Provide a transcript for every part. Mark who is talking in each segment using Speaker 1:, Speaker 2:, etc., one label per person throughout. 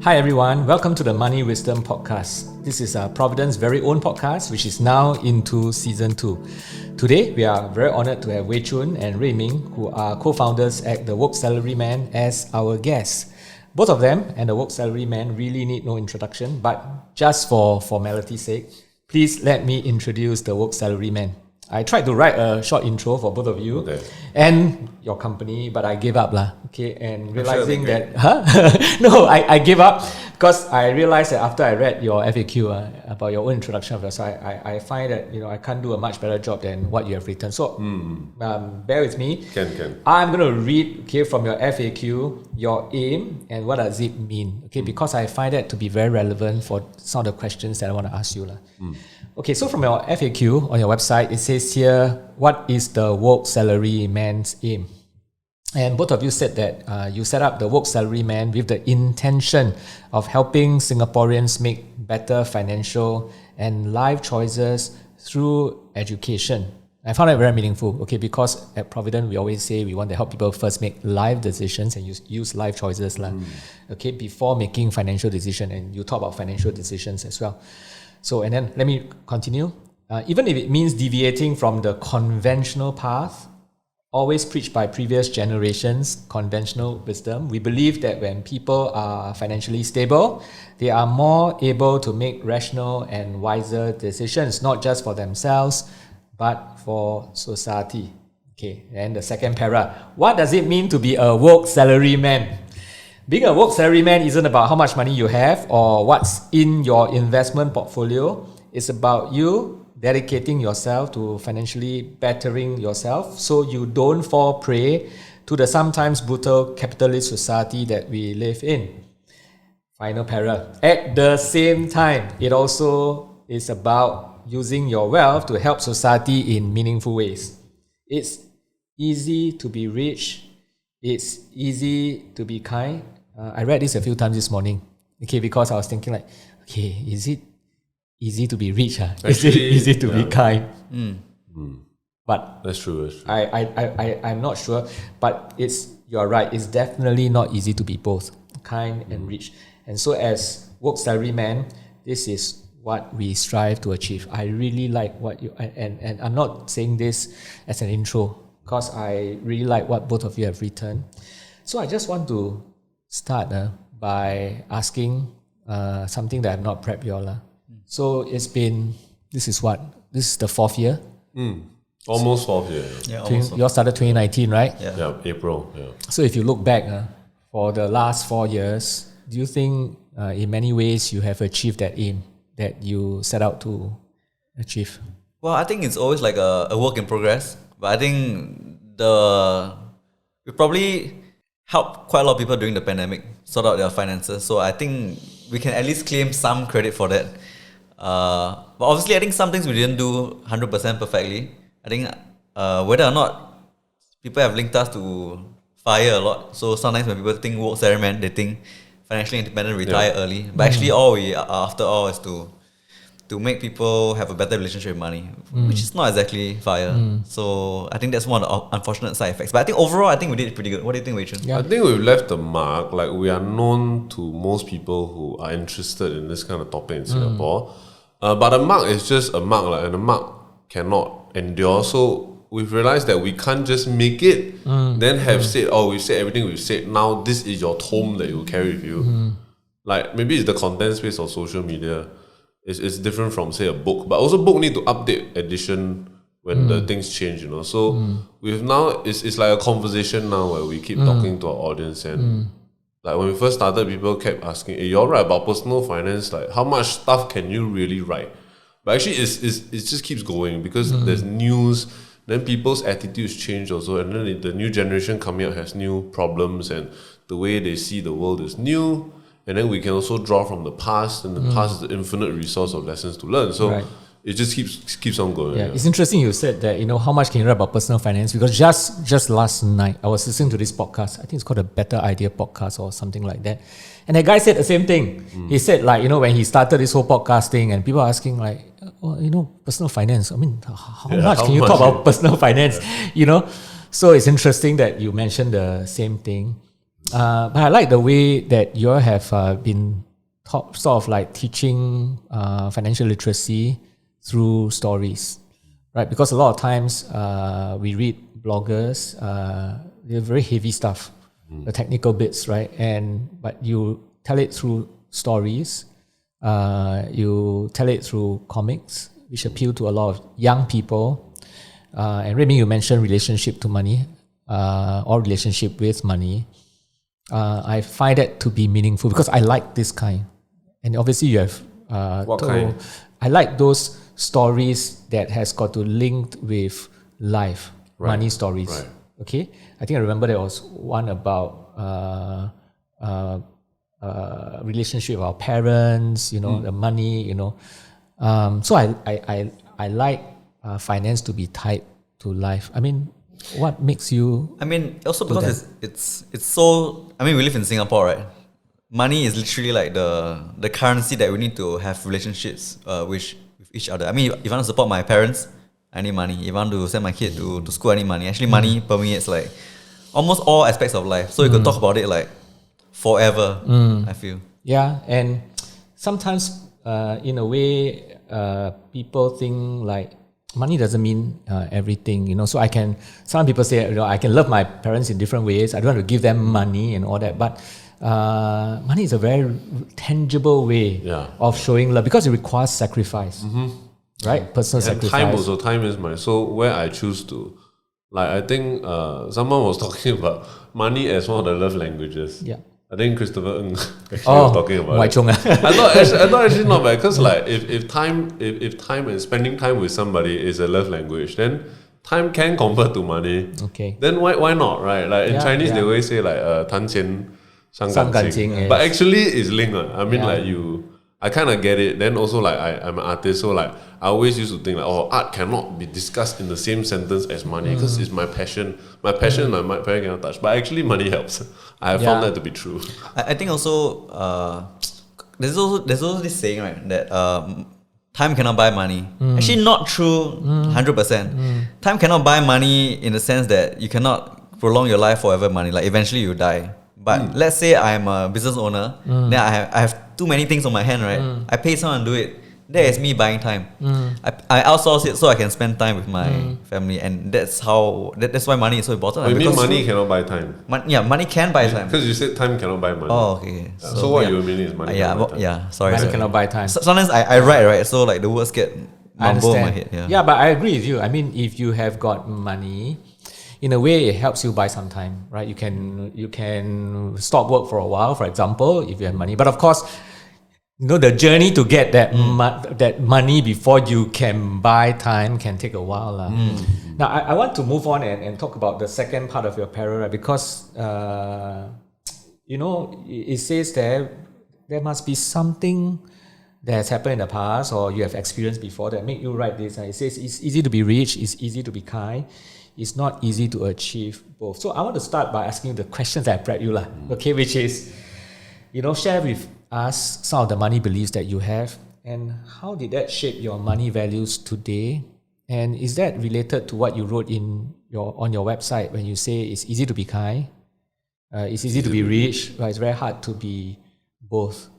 Speaker 1: Hi everyone, welcome to the Money Wisdom Podcast. This is Providend's very own podcast, which is now into season 2. Today, we are very honored to have Wei Chun and Rui Ming, who are co-founders at The Woke Salaryman, as our guests. Both of them and The Woke Salaryman really need no introduction, but just for formality's sake, please let me introduce The Woke Salaryman. I tried to write a short intro for both of you and your company, but I gave up and realizing that I gave up because I realized that after I read your FAQ about your own introduction of yourself, I find that I can't do a much better job than what you have written. So bear with me. I'm going to read from your FAQ your aim and what does it mean. Because I find that to be very relevant for some of the questions that I want to ask you. Okay, so from your FAQ on your website, it says here, what is the Woke Salaryman's aim? And both of you said that you set up the Woke Salaryman with the intention of helping Singaporeans make better financial and life choices through education. I found that very meaningful, because at Providend, we always say we want to help people first make life decisions and use life choices before making financial decisions. And you talk about financial decisions as well. So, and then let me continue. Even if it means deviating from the conventional path, always preached by previous generations, conventional wisdom, we believe that when people are financially stable, they are more able to make rational and wiser decisions, not just for themselves, but for society. And the second para. What does it mean to be a woke salaryman? Being a woke salaryman isn't about how much money you have or what's in your investment portfolio. It's about you dedicating yourself to financially bettering yourself so you don't fall prey to the sometimes brutal capitalist society that we live in. Final para. At the same time, it also is about using your wealth to help society in meaningful ways. It's easy to be rich. It's easy to be kind. I read this a few times this morning, because I was thinking is it easy to be rich? Is it easy to be kind? But
Speaker 2: that's true.
Speaker 1: I'm not sure, but you're right. It's definitely not easy to be both kind and rich. And so as Woke Salaryman, this is what we strive to achieve. I really like what you, and I'm not saying this as an intro, because I really like what both of you have written. So I just want to start by asking something that I've not prepped you all. So this is the 4th year?
Speaker 2: Almost 4th year.
Speaker 1: Yeah, you all started 2019, right?
Speaker 2: Yeah, April. Yeah.
Speaker 1: So if you look back for the last 4 years, do you think in many ways you have achieved that aim that you set out to achieve?
Speaker 3: Well, I think it's always like a work in progress. But I think we probably helped quite a lot of people during the pandemic sort out their finances. So I think we can at least claim some credit for that. But obviously, I think some things we didn't do 100% perfectly. I think whether or not people have linked us to FIRE a lot. So sometimes when people think woke salaryman, they think financially independent, retire early. But actually, all we are after all is to make people have a better relationship with money, which is not exactly FIRE. So I think that's one of the unfortunate side effects. But I think overall, I think we did it pretty good. What do you think, Wei Chun?
Speaker 2: I think we've left the mark. Like, we are known to most people who are interested in this kind of topic in Singapore. But a mark is just a mark, and a mark cannot endure. So we've realized that we can't just make it, then have said, we've said everything we've said. Now this is your tome that you carry with you. Like, maybe it's the content space of social media. It's different from, say, a book. But also book need to update edition when the things change, So we've now, it's like a conversation now where we keep talking to our audience. And like when we first started, people kept asking, hey, you're right about personal finance. Like, how much stuff can you really write? But actually, it just keeps going because there's news. Then people's attitudes change also. And then the new generation coming up has new problems. And the way they see the world is new. And then we can also draw from the past, and the past is the infinite resource of lessons to learn. So it just keeps on going.
Speaker 1: Yeah, it's interesting you said that, how much can you write about personal finance? Because just last night, I was listening to this podcast. I think it's called a Better Idea Podcast or something like that. And the guy said the same thing. He said, when he started this whole podcasting, and people are asking, personal finance. I mean, how much can you talk about personal finance? So it's interesting that you mentioned the same thing. But I like the way that you all have been sort of like teaching financial literacy through stories, right? Because a lot of times we read bloggers, they're very heavy stuff, the technical bits, right? But you tell it through stories, you tell it through comics, which appeal to a lot of young people. And Remy, you mentioned relationship to money, or relationship with money. I find that to be meaningful because I like this kind. And obviously you have...
Speaker 2: What kind?
Speaker 1: I like those stories that has got to link with life, money stories.
Speaker 2: Right.
Speaker 1: Okay? I think I remember there was one about relationship with our parents, the money, So I like finance to be tied to life. I mean, what makes you...
Speaker 3: I mean, also because it's so... I mean, we live in Singapore, right? Money is literally like the currency that we need to have relationships with each other. I mean, if I want to support my parents, I need money. If I want to send my kid to school, I need money. Actually, money permeates like almost all aspects of life. So you could talk about it like forever, I feel.
Speaker 1: Yeah, and sometimes in a way, people think like money doesn't mean everything, So some people say, I can love my parents in different ways. I don't have to give them money and all that. But money is a very tangible way of showing love because it requires sacrifice, right? Personal sacrifice.
Speaker 2: Time is money. So where I choose to, like, I think someone was talking about money as one of the love languages.
Speaker 1: Yeah.
Speaker 2: I think Christopher Ng actually was talking about it.
Speaker 1: Chong.
Speaker 2: I thought actually not bad because like if time and spending time with somebody is a love language, then time can convert to money.
Speaker 1: Okay.
Speaker 2: Then why not, right? Like in Chinese they always say like 谈钱伤感情,
Speaker 1: yes.
Speaker 2: but actually it's linked. I mean like I kind of get it. Then also like I'm an artist, so like I always used to think like art cannot be discussed in the same sentence as money because it's my passion. My passion my parent cannot touch. But actually money helps. I have found that to be true.
Speaker 3: I think also there's also this saying, right, that time cannot buy money. Actually not true 100%. Time cannot buy money in the sense that you cannot prolong your life forever money. Like eventually you die. But let's say I'm a business owner, then I have too many things on my hand, right? I pay someone to do it. That is me buying time. I outsource it so I can spend time with my family, and that's why money is so important.
Speaker 2: You mean money cannot buy time?
Speaker 3: Money can buy time.
Speaker 2: Because you said time cannot buy money.
Speaker 3: Oh, okay.
Speaker 2: So what you mean is money cannot buy time.
Speaker 3: Sorry.
Speaker 1: Money cannot buy time.
Speaker 3: Sometimes I write, right? So like the words get mumbled in my head.
Speaker 1: Yeah, but I agree with you. I mean, if you have got money, in a way, it helps you buy some time, right? You can stop work for a while, for example, if you have money. But of course, the journey to get that that money before you can buy time can take a while. Now, I want to move on and talk about the second part of your parable, right? Because it says there must be something that has happened in the past or you have experienced before that make you write this. It says it's easy to be rich, it's easy to be kind. It's not easy to achieve both. So I want to start by asking you the questions that I prepped you, okay, which is, share with us some of the money beliefs that you have and how did that shape your money values today? And is that related to what you wrote on your website when you say it's easy to be kind, it's easy to be rich, but it's very hard to be both?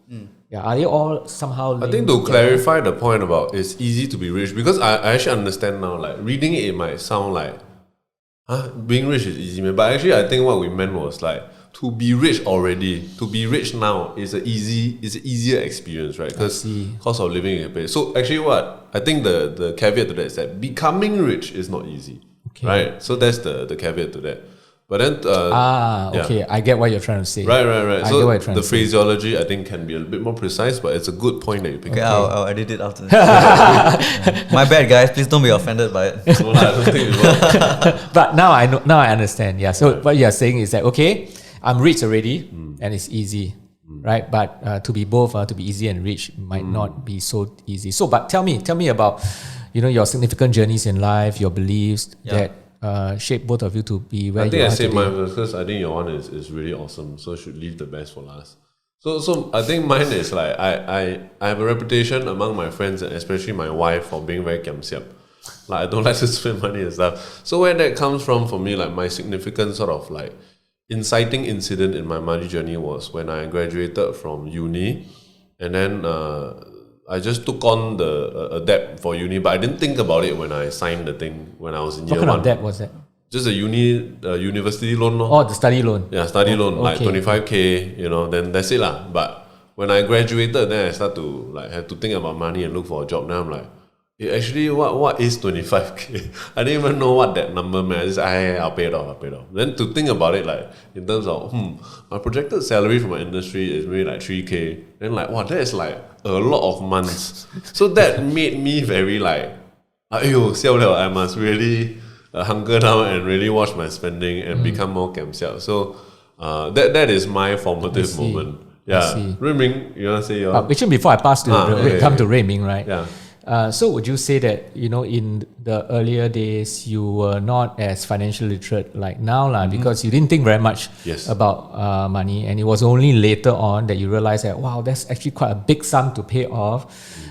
Speaker 1: Yeah, are they all somehow linked?
Speaker 2: I think to clarify the point about it's easy to be rich, because I actually understand now, like reading it might sound like being rich is easy, man. But actually I think what we meant was like to be rich already, to be rich now is an easier experience, right? Because cost of living is paid. So actually what I think the caveat to that is that becoming rich is not easy. Right? So that's the caveat to that. But then
Speaker 1: okay, I get what you're trying to say.
Speaker 2: Right. So the phraseology I think can be a bit more precise, but it's a good point that you pick up.
Speaker 3: I'll edit it after this. My bad, guys. Please don't be offended by it.
Speaker 2: No, I don't think it will.
Speaker 1: But now I understand. Yeah. So what you're saying is that okay, I'm rich already and it's easy. Right? But to be both, to be easy and rich might not be so easy. So but tell me about your significant journeys in life, your beliefs that shape both of you to be where you are today.
Speaker 2: I think I say mine because I think your one is really awesome, so I should leave the best for last. So I think mine is like I have a reputation among my friends and especially my wife for being very kiam siap. Like I don't like to spend money and stuff. So where that comes from for me, like my significant sort of like inciting incident in my money journey was when I graduated from uni, and then I just took on a debt for uni, but I didn't think about it when I signed the thing when I was in
Speaker 1: What
Speaker 2: year
Speaker 1: kind
Speaker 2: one.
Speaker 1: of debt was that?
Speaker 2: Just a university loan, no?
Speaker 1: Oh, the study loan.
Speaker 2: Yeah, study loan, like
Speaker 1: okay.
Speaker 2: 25K, then that's it lah. But when I graduated, then I start to have to think about money and look for a job. Now I'm like, actually, what is 25K? I didn't even know what that number meant. I just, I'll pay it off. Then to think about it, like, in terms of, my projected salary for my industry is maybe like 3K. Then like, wow, that is like a lot of months. So that made me very like, I must really hunker down and really watch my spending and become more camsiao. So that is my formative moment. Yeah. Rui Ming, you want to say your...
Speaker 1: Actually, before I pass to come to Rui Ming, right?
Speaker 2: Yeah.
Speaker 1: So would you say that, in the earlier days, you were not as financial literate like now, because you didn't think very much about money, and it was only later on that you realized that, wow, that's actually quite a big sum to pay off,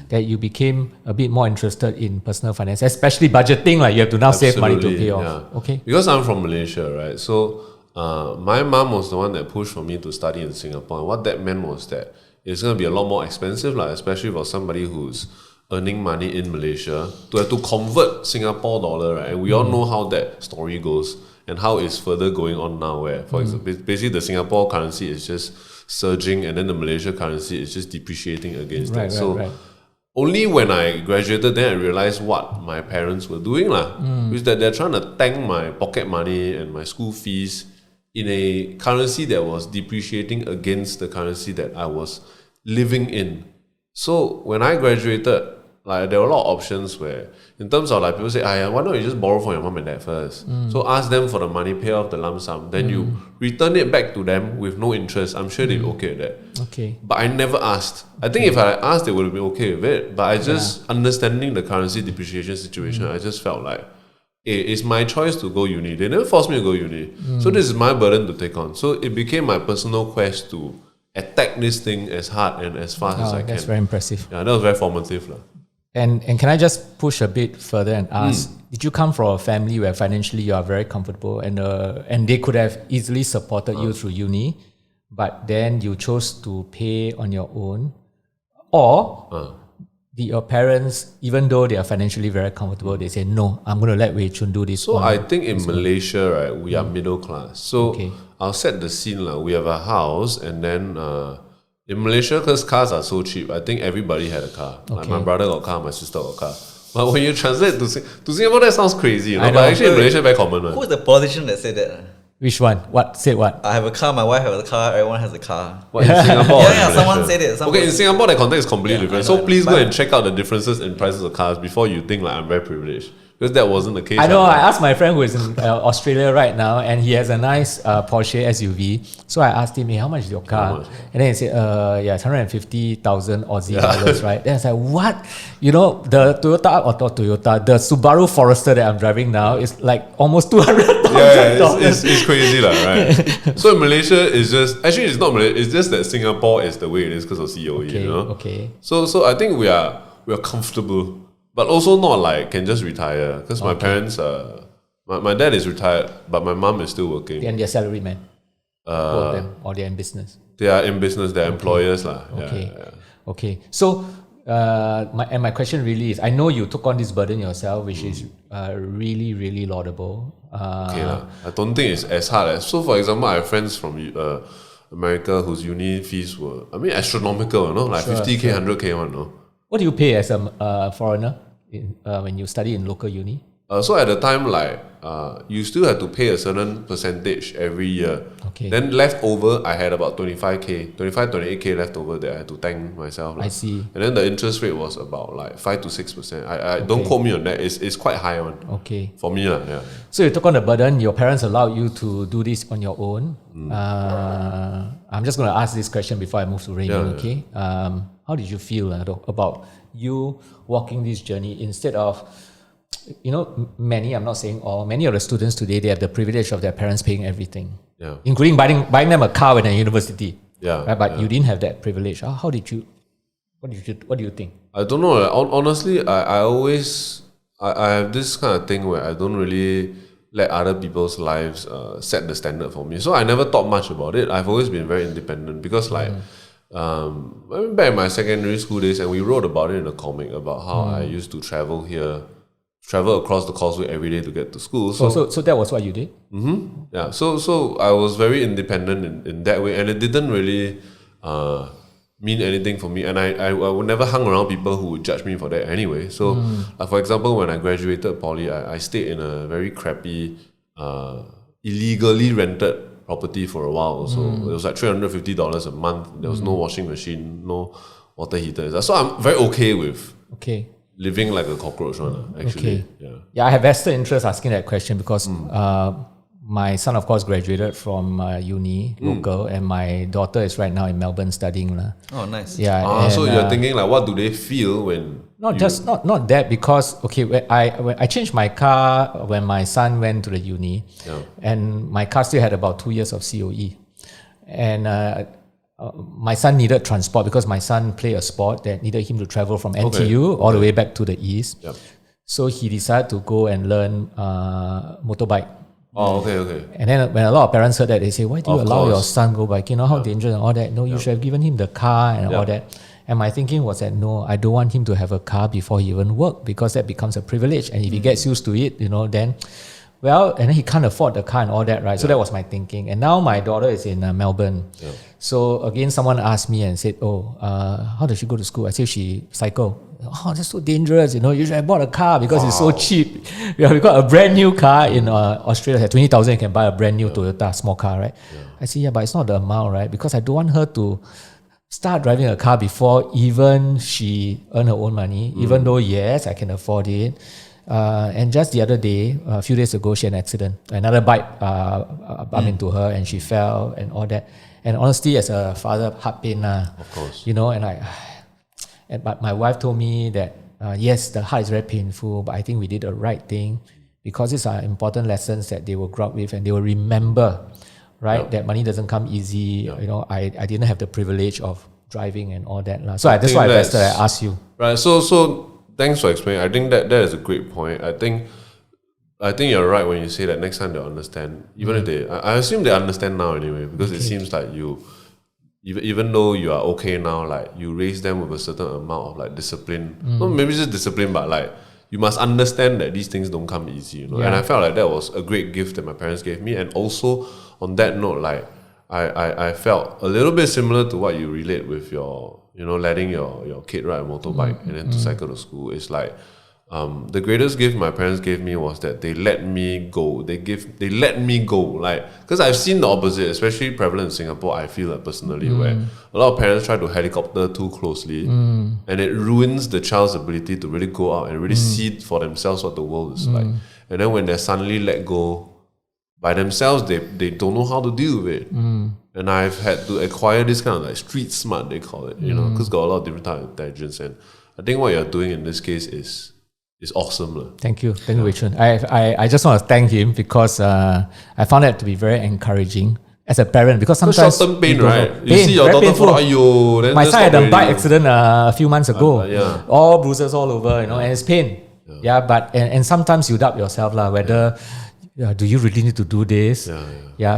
Speaker 1: that you became a bit more interested in personal finance, especially budgeting, like you have to now save money to pay off.
Speaker 2: Yeah.
Speaker 1: Okay.
Speaker 2: Because I'm from Malaysia, right? So my mom was the one that pushed for me to study in Singapore. And what that meant was that it's going to be a lot more expensive, especially for somebody who's earning money in Malaysia, to have to convert Singapore dollar, right? And we all know how that story goes and how it's further going on now, where, for example, basically the Singapore currency is just surging and then the Malaysia currency is just depreciating against it. So only when I graduated, then I realized what my parents were doing, which is that they're trying to tank my pocket money and my school fees in a currency that was depreciating against the currency that I was living in. So when I graduated, there were a lot of options where, in terms of people say, why don't you just borrow from your mom and dad first? So ask them for the money, pay off the lump sum, then you return it back to them with no interest. I'm sure they'd be okay with that.
Speaker 1: Okay.
Speaker 2: But I never asked. I think if I asked, they would have been okay with it. But I just, understanding the currency depreciation situation, I just felt like, it's my choice to go uni. They never forced me to go uni. So this is my burden to take on. So it became my personal quest to attack this thing as hard and as fast as I can.
Speaker 1: That's very impressive.
Speaker 2: Yeah, that was very formative.
Speaker 1: And can I just push a bit further and ask, did you come from a family where financially you are very comfortable and they could have easily supported you through uni, but then you chose to pay on your own? Or did your parents, even though they are financially very comfortable, they say, no, I'm going to let Wei Chun do this?
Speaker 2: So I think in Malaysia, right, we are middle class. So I'll set the scene. We have a house, and then in Malaysia, because cars are so cheap, I think everybody had a car. Like my brother got a car, my sister got a car. But when you translate to Singapore, that sounds crazy. But actually in Malaysia, very common.
Speaker 3: Who was the politician that said that?
Speaker 1: Which one? What? Said what?
Speaker 3: I have a car, my wife has a car, everyone has a car.
Speaker 2: What, in Singapore?
Speaker 3: Yeah, someone said it.
Speaker 2: Okay, in Singapore, the context is completely different. So please go and check out the differences in prices of cars before you think I'm very privileged. Because that wasn't the case.
Speaker 1: I know. I asked my friend who is in Australia right now, and he has a nice Porsche SUV. So I asked him, hey, how much is your car? And then he said, it's 150,000 Aussie dollars, right? Then I said, what? The Toyota, the Subaru Forester that I'm driving now is like almost $200,000.
Speaker 2: Yeah, it's crazy, right? So in Malaysia, it's just, actually it's not Malaysia, it's just that Singapore is the way it is because of COE,
Speaker 1: Okay.
Speaker 2: So I think we are comfortable. But also not can just retire. Because my parents, my dad is retired, but my mom is still working.
Speaker 1: And they're salary men? Both of them, or they're in business?
Speaker 2: They are in business, they're employers.
Speaker 1: Okay. So, my question really is, I know you took on this burden yourself, which is really, really laudable.
Speaker 2: I don't think it's as hard as... So, for example, I have friends from America whose uni fees were, astronomical, 50K, 100K one, no?
Speaker 1: What do you pay as a foreigner when you study in local uni?
Speaker 2: So at the time, you still had to pay a certain percentage every year.
Speaker 1: Okay.
Speaker 2: Then left over, I had about 28K left over that I had to thank myself.
Speaker 1: I see.
Speaker 2: And then the interest rate was about 5 to 6%. I don't quote me on that. It's quite high on.
Speaker 1: Okay.
Speaker 2: For me, yeah.
Speaker 1: So you took on the burden. Your parents allowed you to do this on your own. I'm just going to ask this question before I move to Raymond. Okay. How did you feel about you walking this journey instead of, many, I'm not saying all, many of the students today, they have the privilege of their parents paying everything, including buying them a car when they're in university. But you didn't have that privilege. How did you, what do you think?
Speaker 2: I don't know. Honestly, I always, I have this kind of thing where I don't really let other people's lives set the standard for me. So I never thought much about it. I've always been very independent because like I went back in my secondary school days and we wrote about it in a comic about how I used to travel across the causeway every day to get to school.
Speaker 1: So that was what you did?
Speaker 2: Yeah, so I was very independent in that way, and it didn't really mean anything for me, and I would never hung around people who would judge me for that anyway. So for example, when I graduated poly, I stayed in a very crappy illegally rented property for a while. So it was like $350 a month. There was no washing machine, no water heater. So I'm very okay with living like a cockroach actually.
Speaker 1: Yeah, I have vested interest asking that question because my son, of course, graduated from uni, local, and my daughter is right now in Melbourne studying.
Speaker 3: Oh, nice.
Speaker 1: Yeah.
Speaker 2: So you're thinking like, what do they feel when...
Speaker 1: Not that, because, when I changed my car when my son went to the uni, and my car still had about 2 years of COE. And my son needed transport because my son played a sport that needed him to travel from NTU all the way back to the east. So he decided to go and learn motorbike.
Speaker 2: Oh, okay.
Speaker 1: And then when a lot of parents heard that, they say, why do you allow your son go bike? You know how dangerous and all that. No, you should have given him the car and all that. And my thinking was that, no, I don't want him to have a car before he even work, because that becomes a privilege. And if he gets used to it, then, and then he can't afford the car and all that, right? So that was my thinking. And now my daughter is in Melbourne. So again, someone asked me and said, how does she go to school? I said, she cycle. Oh, that's so dangerous, you should have bought a car because it's so cheap. We got a brand new car in Australia, at 20,000 you can buy a brand new Toyota small car, right? I said, but it's not the amount, right? Because I don't want her to start driving a car before even she earn her own money, even though, yes, I can afford it. And just the other day, a few days ago, she had an accident. Another bike bumped into her and she fell and all that. And honestly, as a father, heart pain.
Speaker 2: Of course.
Speaker 1: But my wife told me that, yes, the heart is very painful, but I think we did the right thing because these are important lessons that they will grow up with and they will remember, right? That money doesn't come easy. I didn't have the privilege of driving and all that. So that's why I asked you.
Speaker 2: Right. So thanks for explaining. I think that is a great point. I think you're right when you say that next time they'll understand. Even if I assume they understand now anyway, because it seems like you, even though you are okay now, like you raise them with a certain amount of like discipline. Not maybe just discipline, but like you must understand that these things don't come easy, And I felt like that was a great gift that my parents gave me. And also on that note, like I felt a little bit similar to what you relate with your, letting your kid ride a motorbike and then to cycle to school. It's like the greatest gift my parents gave me was that they let me go. They let me go, like, because I've seen the opposite, especially prevalent in Singapore. I feel like personally, where a lot of parents try to helicopter too closely, and it ruins the child's ability to really go out and really see for themselves what the world is like. And then when they're suddenly let go by themselves, they don't know how to deal with it. And I've had to acquire this kind of like street smart, they call it, because got a lot of different types of intelligence. And I think what you're doing in this case is awesome.
Speaker 1: Thank you, Wei Chun. I just want to thank him because I found that to be very encouraging as a parent, because sometimes
Speaker 2: short-term pain, right? You see your daughter fall, then
Speaker 1: my son had a bike accident a few months ago. All bruises all over, and it's pain. But and sometimes you doubt yourself whether do you really need to do this?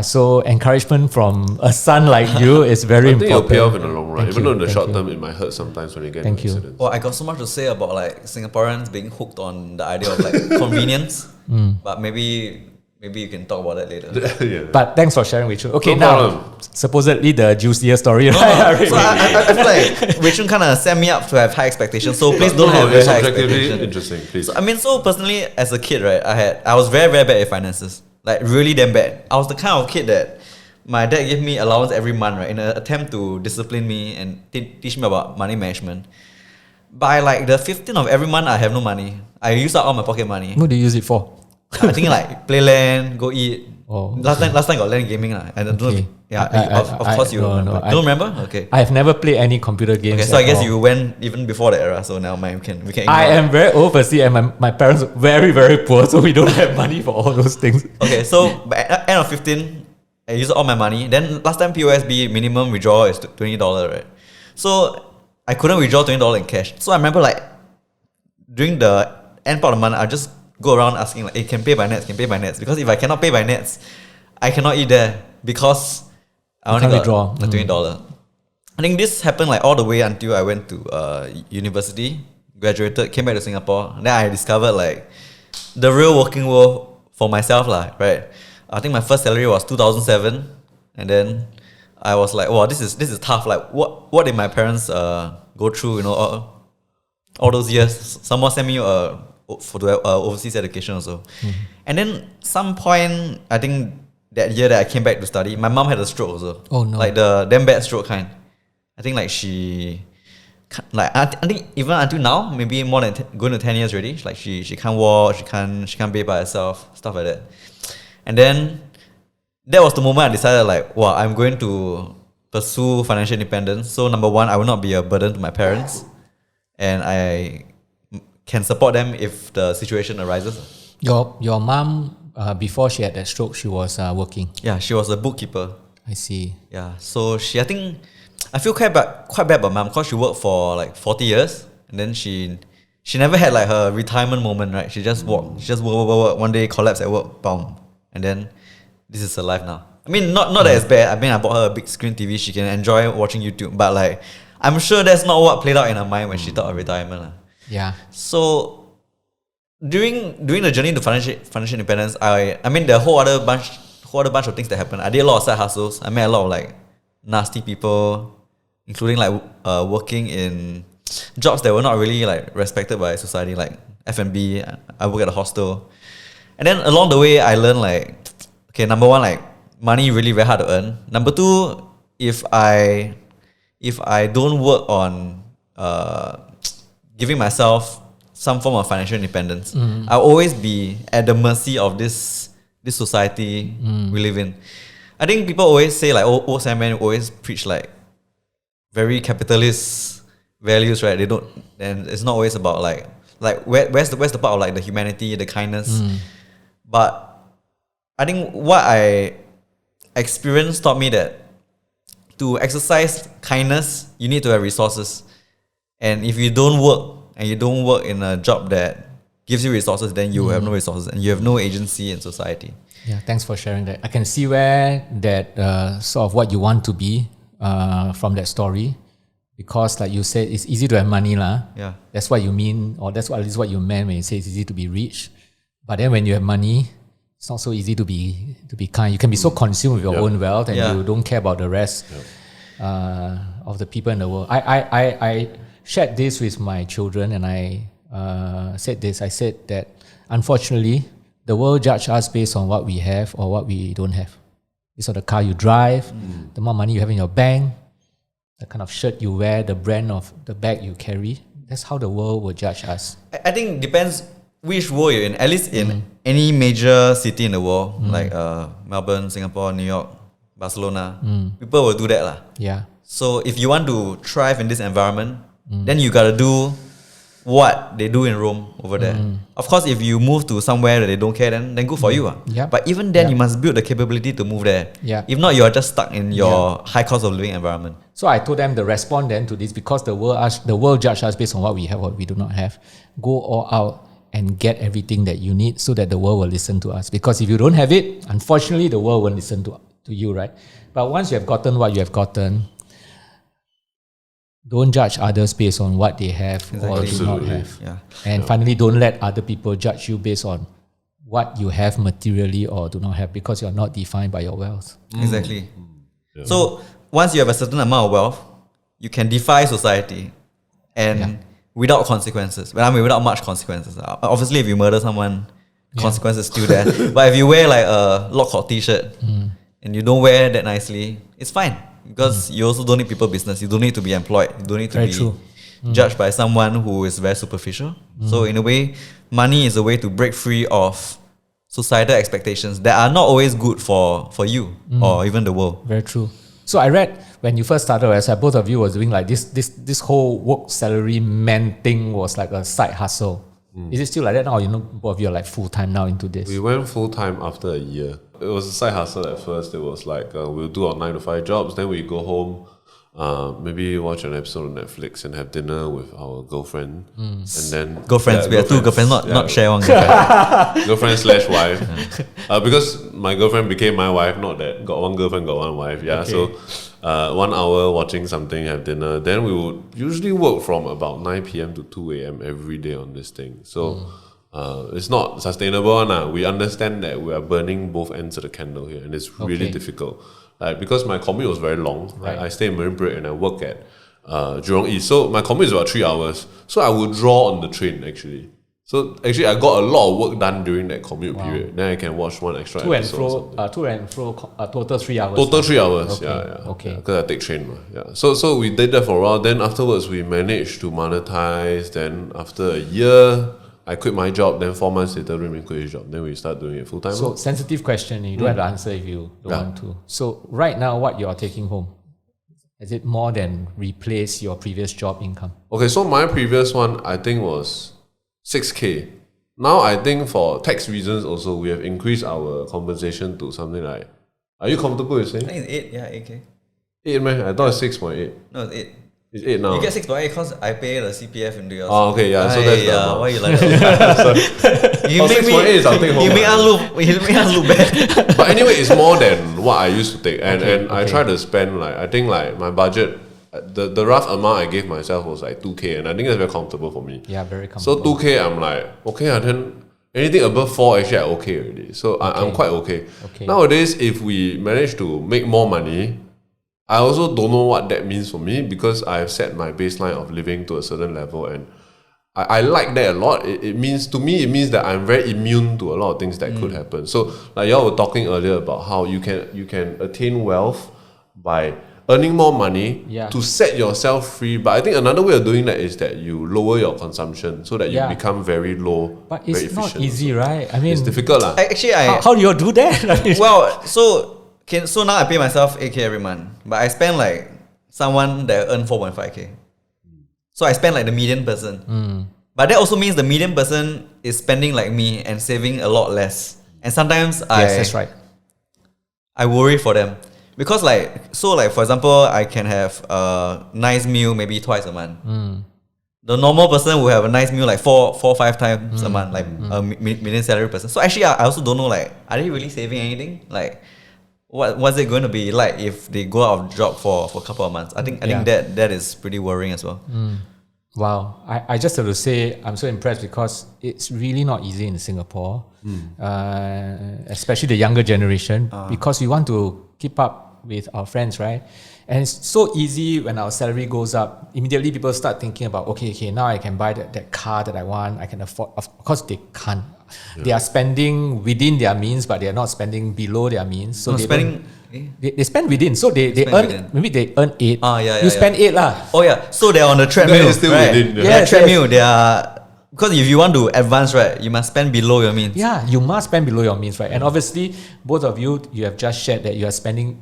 Speaker 1: So encouragement from a son like you is very important.
Speaker 2: I think it'll pay off in the long run. Even though in the short term it might hurt sometimes when you get into accidents.
Speaker 3: Well, I got so much to say about like Singaporeans being hooked on the idea of like convenience. But maybe you can talk about that later.
Speaker 1: But thanks for sharing, Wei Chun. Okay, now supposedly the juicier story, right?
Speaker 3: So I feel like Wei Chun kind of set me up to have high expectations. So please don't have very high expectations.
Speaker 2: Interesting, please.
Speaker 3: So personally, as a kid, right, I was very, very bad at finances. Like really damn bad. I was the kind of kid that my dad gave me allowance every month, right, in an attempt to discipline me and teach me about money management. By like the 15th of every month, I have no money. I use up all my pocket money.
Speaker 1: What do you use it for?
Speaker 3: I think like play LAN, go eat. Last time got LAN gaming. I don't know. Of course you remember. Don't remember? Okay.
Speaker 1: I have never played any computer games.
Speaker 3: Okay, so I guess you went even before the era. So now we can ignore
Speaker 1: I am very overseas and my parents are very, very poor, so we don't have money for all those things.
Speaker 3: Okay, so by end of 15, I used all my money. Then last time POSB minimum withdrawal is $20, right? So I couldn't withdraw $20 in cash. So I remember like during the end part of the month, I just go around asking like, hey, can pay by nets, can pay by nets. Because if I cannot pay by nets, I cannot eat there because I only got
Speaker 1: withdraw.
Speaker 3: the $20. I think this happened like all the way until I went to university, graduated, came back to Singapore. And then I discovered like the real working world for myself lah, right? I think my first salary was 2007, and then I was like, wow, this is tough. Like what did my parents go through? You know, all those years. Someone sent me for the overseas education also, and then some point I think that year that I came back to study, my mom had a stroke also.
Speaker 1: Oh no!
Speaker 3: Like the damn bad stroke kind. I think like she, like I think even until now, maybe more than going to 10 years already. Like she can't walk, she can't be by herself, stuff like that. And then that was the moment I decided like, wow, I'm going to pursue financial independence. So number one, I will not be a burden to my parents, and I can support them if the situation arises.
Speaker 1: Your mom, before she had that stroke, she was working.
Speaker 3: Yeah, she was a bookkeeper.
Speaker 1: I see.
Speaker 3: Yeah, so I feel quite bad about mom because she worked for like 40 years, and then she never had like her retirement moment, right? She just worked. She just work. One day collapsed at work, boom. And then this is her life now. I mean, not that it's bad. I mean, I bought her a big screen TV. She can enjoy watching YouTube. But like, I'm sure that's not what played out in her mind when she thought of retirement.
Speaker 1: Yeah.
Speaker 3: So during the journey to financial independence, I mean, the whole other bunch of things that happened. I did a lot of side hustles. I met a lot of like nasty people, including like working in jobs that were not really like respected by society, like F&B. I work at a hostel. And then along the way, I learned like, okay, number one, like money really very hard to earn. Number two, if I don't work on giving myself some form of financial independence, I'll always be at the mercy of this society we live in. I think people always say like old Sam always preach like very capitalist values, right? They don't, and it's not always about like where's the part of like the humanity, the kindness. But I think what I experienced taught me that to exercise kindness, you need to have resources. And if you don't work in a job that gives you resources, then you have no resources and you have no agency in society.
Speaker 1: Yeah, thanks for sharing that. I can see where that sort of what you want to be from that story, because like you said, it's easy to have money lah.
Speaker 3: Yeah,
Speaker 1: that's what you mean, or that's at least what you meant when you say it's easy to be rich. But then when you have money, it's not so easy to be kind. You can be so consumed with your own wealth, and you don't care about the rest of the people in the world. I shared this with my children, and I said this. I said that unfortunately, the world judges us based on what we have or what we don't have. Based on the car you drive, the more money you have in your bank, the kind of shirt you wear, the brand of the bag you carry. That's how the world will judge us.
Speaker 3: I think it depends which world you're in. At least in any major city in the world, like Melbourne, Singapore, New York, Barcelona, people will do that lah.
Speaker 1: Yeah.
Speaker 3: So if you want to thrive in this environment, then you gotta do what they do in Rome over there. Of course, if you move to somewhere that they don't care, then good for you.
Speaker 1: Yep.
Speaker 3: But even then, you must build the capability to move there.
Speaker 1: Yeah.
Speaker 3: If not, you're just stuck in your high cost of living environment.
Speaker 1: So I told them the response then to this, because the world judges us based on what we have or we do not have. Go all out and get everything that you need so that the world will listen to us. Because if you don't have it, unfortunately, the world won't listen to you, right? But once you have gotten what you have gotten, don't judge others based on what they have or do not have.
Speaker 3: Yeah.
Speaker 1: And finally, don't let other people judge you based on what you have materially or do not have, because you're not defined by your wealth.
Speaker 3: Exactly. Yeah. So once you have a certain amount of wealth, you can defy society and without consequences. But I mean, without much consequences. Obviously, if you murder someone, consequences still there. But if you wear like a Lockhart t-shirt and you don't wear that nicely, it's fine. Because you also don't need people business. You don't need to be employed. You don't need to be judged by someone who is very superficial. So in a way, money is a way to break free of societal expectations that are not always good for you or even the world.
Speaker 1: Very true. So I read when you first started, as both of you was doing like this whole work salary man thing was like a side hustle. Is it still like that now? Both of you are like full time now into this.
Speaker 2: We went full time after a year. It was a side hustle at first. It was like we'll do our 9 to 5 jobs, then we go home maybe watch an episode on Netflix and have dinner with our girlfriend, and then
Speaker 3: Girlfriends, we have two girlfriends, not share one girlfriend.
Speaker 2: girlfriend/wife. Because my girlfriend became my wife, not that got one girlfriend, got one wife. Yeah,
Speaker 1: Okay.
Speaker 2: so 1 hour watching something, have dinner. Then we would usually work from about 9 p.m. to 2 a.m. every day on this thing. So it's not sustainable. We understand that we are burning both ends of the candle here, and it's really
Speaker 1: Okay.
Speaker 2: difficult. Because my commute was very long.
Speaker 1: Right.
Speaker 2: I stay in Marine Parade and I work at Jurong East. So my commute is about 3 hours. So I would draw on the train actually. So actually I got a lot of work done during that commute period. Then I can watch one extra
Speaker 1: To and
Speaker 2: episode.
Speaker 1: fro, total 3 hours.
Speaker 2: Total 3 hours.
Speaker 1: Okay,
Speaker 2: Yeah.
Speaker 1: okay.
Speaker 2: Because I take train. Yeah. So we did that for a while. Then afterwards we managed to monetize. Then after a year, I quit my job. Then 4 months later, Raymond quit his job. Then we start doing it full time.
Speaker 1: So sensitive question, you don't have to answer if you don't want to. So right now, what you're taking home, is it more than replace your previous job income?
Speaker 2: Okay, so my previous one I think was 6K. Now I think for tax reasons also we have increased our compensation to something like. Are you comfortable with
Speaker 3: I
Speaker 2: saying
Speaker 3: think it's 8, yeah, 8K.
Speaker 2: 8 man? I thought it's 6.8.
Speaker 3: No, it's 8.
Speaker 2: It's 8 now.
Speaker 3: You get 6.8 because I pay the CPF into yours.
Speaker 2: Oh, okay, yeah. So that's the amount.
Speaker 3: why you like that? you
Speaker 2: Oh, 6.8 is I'll take home.
Speaker 3: you make us look bad.
Speaker 2: But anyway, it's more than what I used to take, and I
Speaker 1: okay.
Speaker 2: try to spend I think my budget, the rough amount I gave myself was like 2K, and I think that's very comfortable for me.
Speaker 1: Yeah, very
Speaker 2: So
Speaker 1: comfortable.
Speaker 2: 2K, I'm like okay, and then anything above 4 actually I'm okay already. So I'm quite okay.
Speaker 1: Okay.
Speaker 2: Nowadays, if we manage to make more money, I also don't know what that means for me because I've set my baseline of living to a certain level, and I like that a lot. It means to me, it means that I'm very immune to a lot of things that could happen. So like y'all were talking earlier about how you can attain wealth by earning more money
Speaker 1: Yeah.
Speaker 2: to set yourself free. But I think another way of doing that is that you lower your consumption so that you
Speaker 1: Yeah.
Speaker 2: become very low,
Speaker 1: But
Speaker 2: very
Speaker 1: it's not
Speaker 2: efficient
Speaker 1: easy,
Speaker 2: also.
Speaker 1: right? I mean,
Speaker 2: It's difficult lah.
Speaker 3: Actually,
Speaker 1: how do you do that? I mean,
Speaker 3: well, so now I pay myself 8K every month, but I spend like someone that earn 4.5K. So I spend like the median person. But that also means the median person is spending like me and saving a lot less. And sometimes
Speaker 1: yes, that's right.
Speaker 3: I worry for them. Because for example, I can have a nice meal maybe twice a month. The normal person will have a nice meal like four, 5 times a month, like a median salary person. So actually, I also don't know, like, are they really saving anything? Like, what's it going to be like if they go out of job for a couple of months? I think that is pretty worrying as well.
Speaker 1: Wow. I just have to say, I'm so impressed because it's really not easy in Singapore, especially the younger generation, because we want to keep up with our friends, right? And it's so easy when our salary goes up. Immediately people start thinking about, okay, now I can buy that car that I want. I can afford. Of course, they can't. Yeah. They are spending within their means, but they are not spending below their means. So they spend within. So they earn
Speaker 3: within.
Speaker 1: Maybe they earn 8.
Speaker 3: Yeah,
Speaker 1: you spend 8 lah.
Speaker 3: Oh yeah, so they're on the treadmill.
Speaker 2: That is still
Speaker 3: right?
Speaker 2: within, yeah.
Speaker 3: Yeah, treadmill. They are, because if you want to advance, right, you must spend below your means.
Speaker 1: Yeah, you must spend below your means, right? And obviously, both of you have just shared that you are spending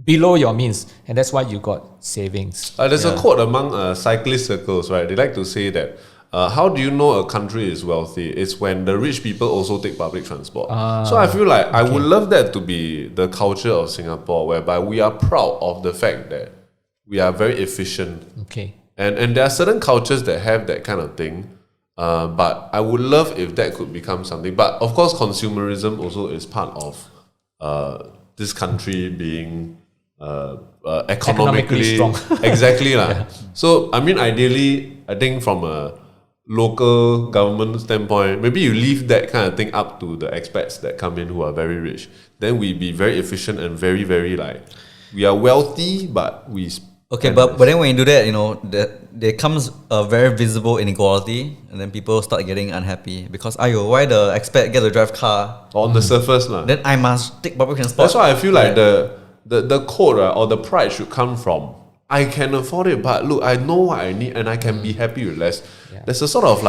Speaker 1: below your means, and that's why you got savings.
Speaker 2: There's a quote among cyclist circles, right? They like to say that how do you know a country is wealthy? It's when the rich people also take public transport. So I feel like I would love that to be the culture of Singapore, whereby we are proud of the fact that we are very efficient.
Speaker 1: Okay.
Speaker 2: And there are certain cultures that have that kind of thing. But I would love if that could become something. But of course, consumerism also is part of this country being economically
Speaker 1: strong.
Speaker 2: Exactly lah. Yeah. So I mean, ideally, I think from a local government standpoint, maybe you leave that kind of thing up to the expats that come in who are very rich. Then we be very efficient and very, very we are wealthy, but we
Speaker 3: Okay, but then when you do that, there comes a very visible inequality, and then people start getting unhappy because why the expat get to drive car
Speaker 2: on the surface lah.
Speaker 3: Then I must take public transport.
Speaker 2: That's why I feel like the quote or the pride should come from I can afford it, but look, I know what I need and I can be happy with less. Yeah. There's a sort of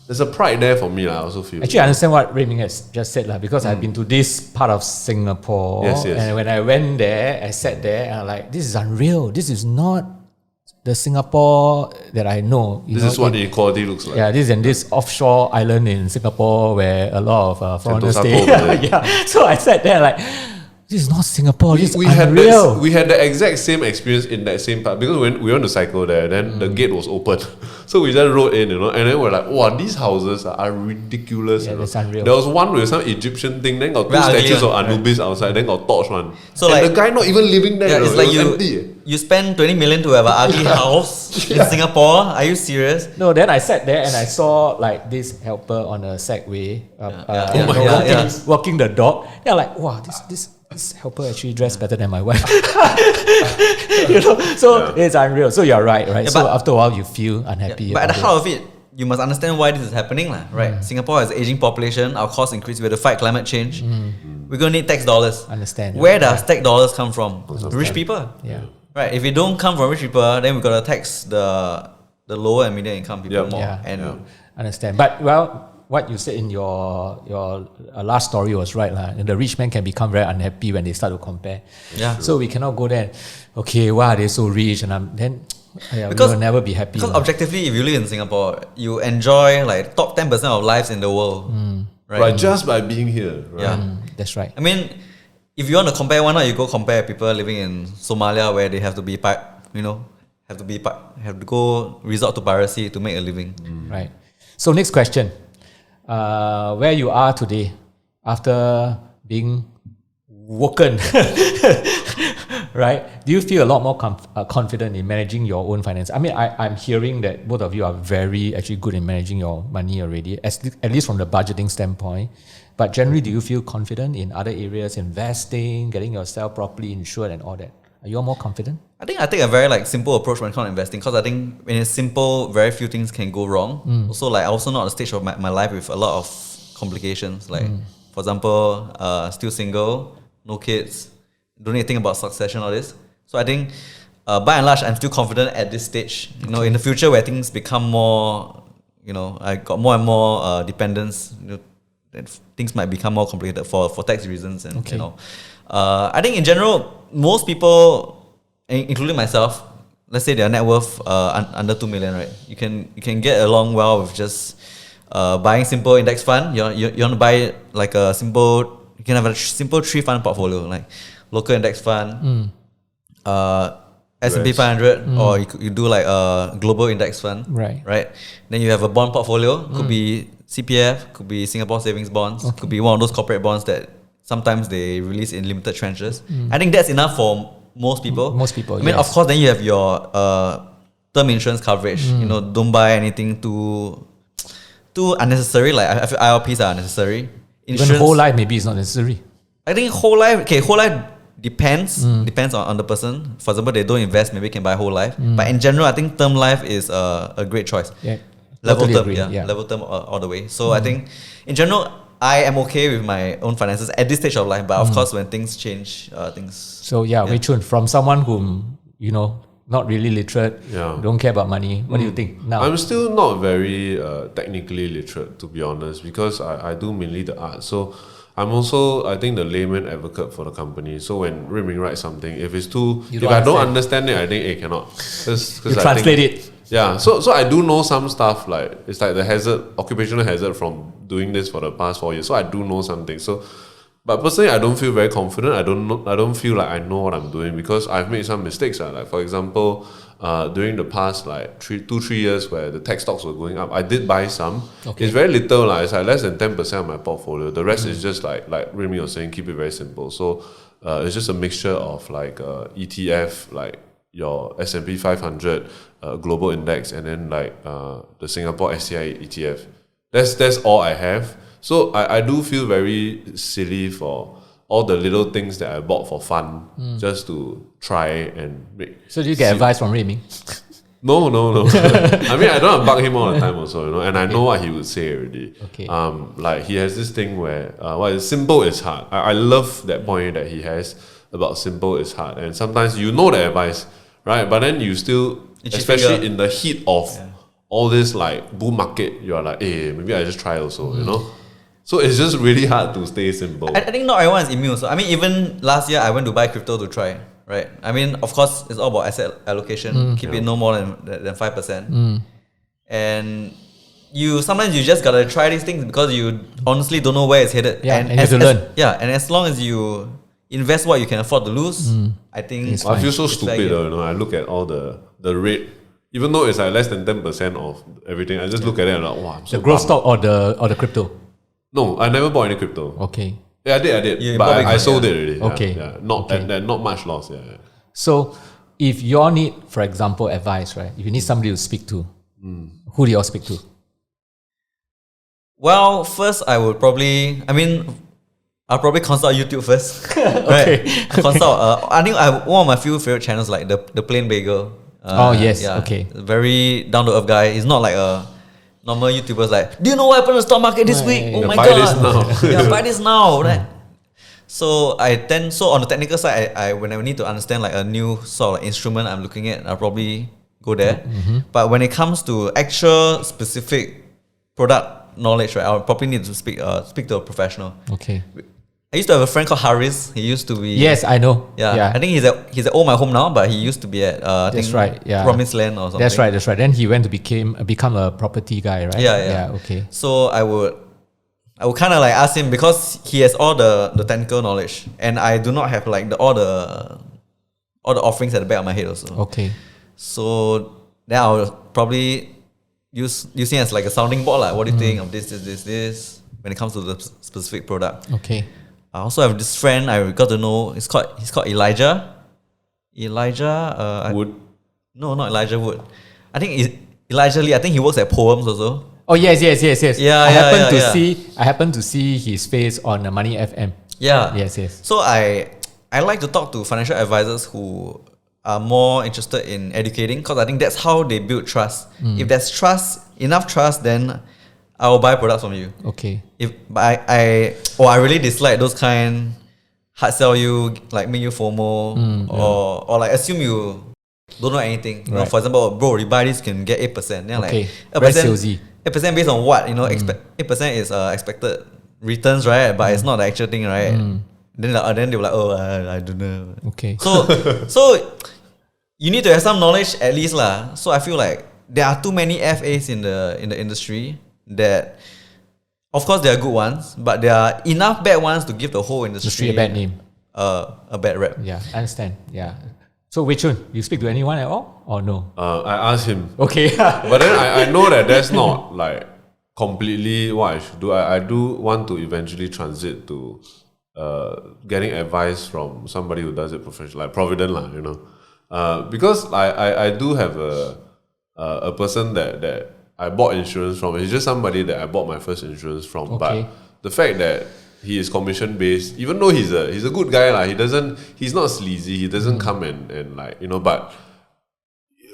Speaker 2: there's a pride there for me. I also feel.
Speaker 1: Actually, I understand what Rayming has just said because I've been to this part of Singapore.
Speaker 2: Yes.
Speaker 1: And when I went there, I sat there and I'm like, this is unreal. This is not the Singapore that I know.
Speaker 2: This is what the equality looks like.
Speaker 1: Yeah, this offshore island in Singapore where a lot of foreigners
Speaker 2: Sentosa
Speaker 1: stay. Yeah. So I sat there This is not Singapore. This is
Speaker 2: we had
Speaker 1: unreal.
Speaker 2: we had the exact same experience in that same part because when we went to cycle there, then the gate was open, so we just rode in, and then we're like, wow, these houses are ridiculous.
Speaker 1: Yeah, that's unreal.
Speaker 2: There was one with some Egyptian thing, then got two
Speaker 3: Very ugly
Speaker 2: statues of
Speaker 3: one,
Speaker 2: Anubis outside, then got torch one.
Speaker 3: So
Speaker 2: and
Speaker 3: like-
Speaker 2: the guy not even living there.
Speaker 3: Yeah, it's
Speaker 2: it
Speaker 3: like
Speaker 2: was
Speaker 3: you
Speaker 2: empty.
Speaker 3: you spend 20 million to have an ugly house in Singapore. Are you serious?
Speaker 1: No, then I sat there and I saw like this helper on a Segway, walking the dog. They're like, wow, this helper actually dressed better than my wife. So it's unreal. So you're right?
Speaker 3: Yeah,
Speaker 1: So
Speaker 3: but-
Speaker 1: after a while, you feel unhappy.
Speaker 3: But at the
Speaker 1: about
Speaker 3: heart of it, you must understand why this is happening, right? Singapore has an aging population. Our costs increase. We have to fight climate change. We're gonna need tax dollars.
Speaker 1: Understand.
Speaker 3: Where does tax dollars come from? Rich people.
Speaker 1: Yeah.
Speaker 3: Right. If it don't come from rich people, then we gotta tax the lower and medium income people
Speaker 2: Yep.
Speaker 3: more.
Speaker 1: Yeah.
Speaker 3: And
Speaker 1: Understand. But well, what you said in your last story was right, lah. The rich man can become very unhappy when they start to compare.
Speaker 3: Yeah.
Speaker 1: So we cannot go there. Okay, wow, they're so rich, and then we will never be happy.
Speaker 3: Because
Speaker 1: lah.
Speaker 3: objectively, if you live in Singapore, you enjoy like top 10% of lives in the world.
Speaker 2: Right, just by being here. Right?
Speaker 3: Yeah.
Speaker 1: That's right.
Speaker 3: I mean, if you want to compare, why not you go compare people living in Somalia where they have to be have to go resort to piracy to make a living.
Speaker 1: Right. So next question. Where you are today after being woken, right? Do you feel a lot more confident in managing your own finance? I mean, I'm hearing that both of you are very actually good in managing your money already, at least from the budgeting standpoint. But generally, do you feel confident in other areas, investing, getting yourself properly insured and all that? Are you all more confident?
Speaker 3: I think I take a very simple approach when it comes to investing because I think when it's simple, very few things can go wrong. Also, I also not at a stage of my life with a lot of complications. Like, for example, still single, no kids, don't need to think about succession or this. So I think, by and large, I'm still confident at this stage. In the future where things become more, I got more and more dependence. Then things might become more complicated for tax reasons and I think in general most people, including myself, let's say their net worth under 2 million, right? You can get along well with just buying simple index fund. You want to buy like a simple, you can have a simple 3 fund portfolio like local index fund, S&P 500, or you do like a global index fund, right? Then you have a bond portfolio, could be CPF, could be Singapore savings bonds, could be one of those corporate bonds that sometimes they release in limited tranches. I think that's enough for most people.
Speaker 1: Most people,
Speaker 3: I mean, of course, then you have your term insurance coverage. Don't buy anything too unnecessary. Like I feel ILPs are unnecessary.
Speaker 1: Even whole life maybe it's not necessary.
Speaker 3: I think whole life depends on the person. For example, they don't invest, maybe can buy whole life. But in general, I think term life is a great choice.
Speaker 1: Yeah,
Speaker 3: Level
Speaker 1: totally
Speaker 3: term,
Speaker 1: agree,
Speaker 3: level term all the way. So I think in general, I am okay with my own finances at this stage of life. But of course, when things change, things.
Speaker 1: So Wei Chun, from someone whom not really literate, don't care about money. What do you think now?
Speaker 2: I'm still not very technically literate, to be honest, because I do mainly the art. So I'm also, I think, the layman advocate for the company. So when Riming writes something, if it's too, if I don't understand it, I think cannot.
Speaker 1: You translate it.
Speaker 2: Yeah, so I do know some stuff, like it's like the occupational hazard from doing this for the past 4 years. So I do know something. So, but personally, I don't feel very confident. I don't feel like I know what I'm doing because I've made some mistakes. Like for example, during the past 2-3 years where the tech stocks were going up, I did buy some. Okay. It's very little. It's like less than 10% of my portfolio. The rest is just like Remy was saying, keep it very simple. So it's just a mixture of ETF, like your S&P 500 global index, and then the Singapore SCI ETF. That's all I have. So I do feel very silly for all the little things that I bought for fun just to try and make. So
Speaker 1: do you get advice from Remy?
Speaker 2: No. I mean, I don't want to bug him all the time also, and I know what he would say already.
Speaker 1: Okay.
Speaker 2: Like he has this thing where simple is hard. I love that point that he has about simple is hard, and sometimes you know the advice, right? But then you still, especially in the heat of all this bull market, you are like, hey, maybe I just try also, So it's just really hard to stay simple.
Speaker 3: I think not everyone is immune. So I mean, even last year I went to buy crypto to try. Right. I mean, of course, it's all about asset allocation. Keep it no more than 5%. And sometimes you just gotta try these things because you honestly don't know where it's headed.
Speaker 1: Yeah, and you have to learn.
Speaker 3: And as long as you invest what you can afford to lose. I think
Speaker 1: It's
Speaker 2: I feel so
Speaker 3: it's fair
Speaker 2: stupid,
Speaker 3: game.
Speaker 2: I look at all the rate, even though it's like less than 10% of everything. I just look at it and like, wow, I'm so
Speaker 1: The growth
Speaker 2: bummed.
Speaker 1: stock or the crypto?
Speaker 2: No, I never bought any crypto.
Speaker 1: Okay.
Speaker 2: Yeah, I did,
Speaker 3: You
Speaker 2: but
Speaker 3: bought
Speaker 2: I
Speaker 3: Bitcoin,
Speaker 2: sold
Speaker 3: yeah.
Speaker 2: it already.
Speaker 1: Okay.
Speaker 2: Yeah, not
Speaker 1: Okay.
Speaker 2: and not much loss. Yeah.
Speaker 1: So if you all need, for example, advice, right? If you need somebody to speak to, who do you all speak to?
Speaker 3: Well, first I'll probably consult YouTube first.
Speaker 1: Okay.
Speaker 3: Consult. I think one of my few favorite channels like the Plain Bagel.
Speaker 1: Oh, yes, okay.
Speaker 3: Very down to earth guy. He's not like a normal YouTuber's like, do you know what happened to the stock market this week? Oh
Speaker 2: Yeah,
Speaker 3: my
Speaker 2: buy
Speaker 3: god!
Speaker 2: this now.
Speaker 3: Yeah, buy this now, right? So on the technical side, I when I need to understand like a new sort of like instrument I'm looking at, I'll probably go there. But when it comes to actual specific product knowledge, right, I'll probably need to speak to a professional.
Speaker 1: Okay.
Speaker 3: I used to have a friend called Haris. He used to be
Speaker 1: Yes, I know.
Speaker 3: I think he's at Old My Home now, but he used to be at I
Speaker 1: That's
Speaker 3: think
Speaker 1: right, yeah.
Speaker 3: Promised Land or something.
Speaker 1: That's right. Then he went to become a property guy, right?
Speaker 3: Yeah.
Speaker 1: Okay.
Speaker 3: So I would kind of like ask him because he has all the technical knowledge, and I do not have like all the offerings at the back of my head also.
Speaker 1: Okay.
Speaker 3: So then I'll probably use him as like a sounding board. Like, what do you think of this when it comes to the specific product?
Speaker 1: Okay.
Speaker 3: I also have this friend I got to know. He's called Elijah.
Speaker 2: Wood.
Speaker 3: No, not Elijah Wood. I think Elijah Lee. I think he works at Poems also.
Speaker 1: Oh yes.
Speaker 3: Yeah,
Speaker 1: I happened to see his face on Money FM.
Speaker 3: Yeah.
Speaker 1: Yes.
Speaker 3: So I like to talk to financial advisors who are more interested in educating, because I think that's how they build trust. If there's enough trust, then I will buy products from you.
Speaker 1: Okay.
Speaker 3: But I really dislike those kind hard sell you, like make you FOMO, or like assume you don't know anything. You know,
Speaker 1: Right.
Speaker 3: for example, bro, you buy this can get 8%. Then
Speaker 1: Okay.
Speaker 3: like
Speaker 1: Very salesy.
Speaker 3: 8% based on what? You know, 8% is expected returns, right? But it's not the actual thing, right? Then they were like, oh, I don't know.
Speaker 1: Okay.
Speaker 3: So you need to have some knowledge at least lah. So I feel like there are too many FAs in the industry that, of course, there are good ones, but there are enough bad ones to give the whole industry
Speaker 1: a bad name.
Speaker 3: A bad rep.
Speaker 1: Yeah, I understand. Yeah. So Wei Chun, you speak to anyone at all or no?
Speaker 2: I asked him,
Speaker 1: Okay.
Speaker 2: but then I know that that's not like completely what I should do. I do want to eventually transit to getting advice from somebody who does it professionally, like Provident lah, you know. Because I do have a person that I bought insurance from. He's just somebody that I bought my first insurance from.
Speaker 1: Okay.
Speaker 2: But the fact that he is commission based, even though he's a good guy, like he's not sleazy. He doesn't come and like, you know, but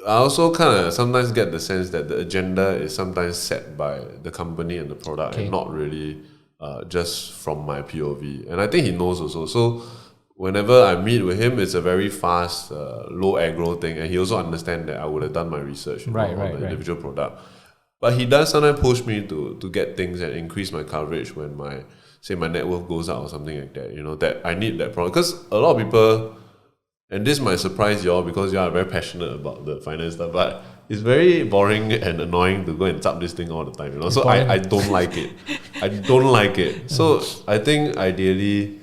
Speaker 2: I also kind of sometimes get the sense that the agenda is sometimes set by the company and the product, and not really just from my POV. And I think he knows also. So whenever I meet with him, it's a very fast, low aggro thing, and he also understands that I would have done my research on the individual product. But he does sometimes push me to get things and increase my coverage when my net worth goes out or something like that. You know, that I need that product. Because a lot of people, and this might surprise y'all because y'all are very passionate about the finance stuff, but it's very boring and annoying to go and tap this thing all the time, you know. So I don't like it. I don't like it. So I think ideally,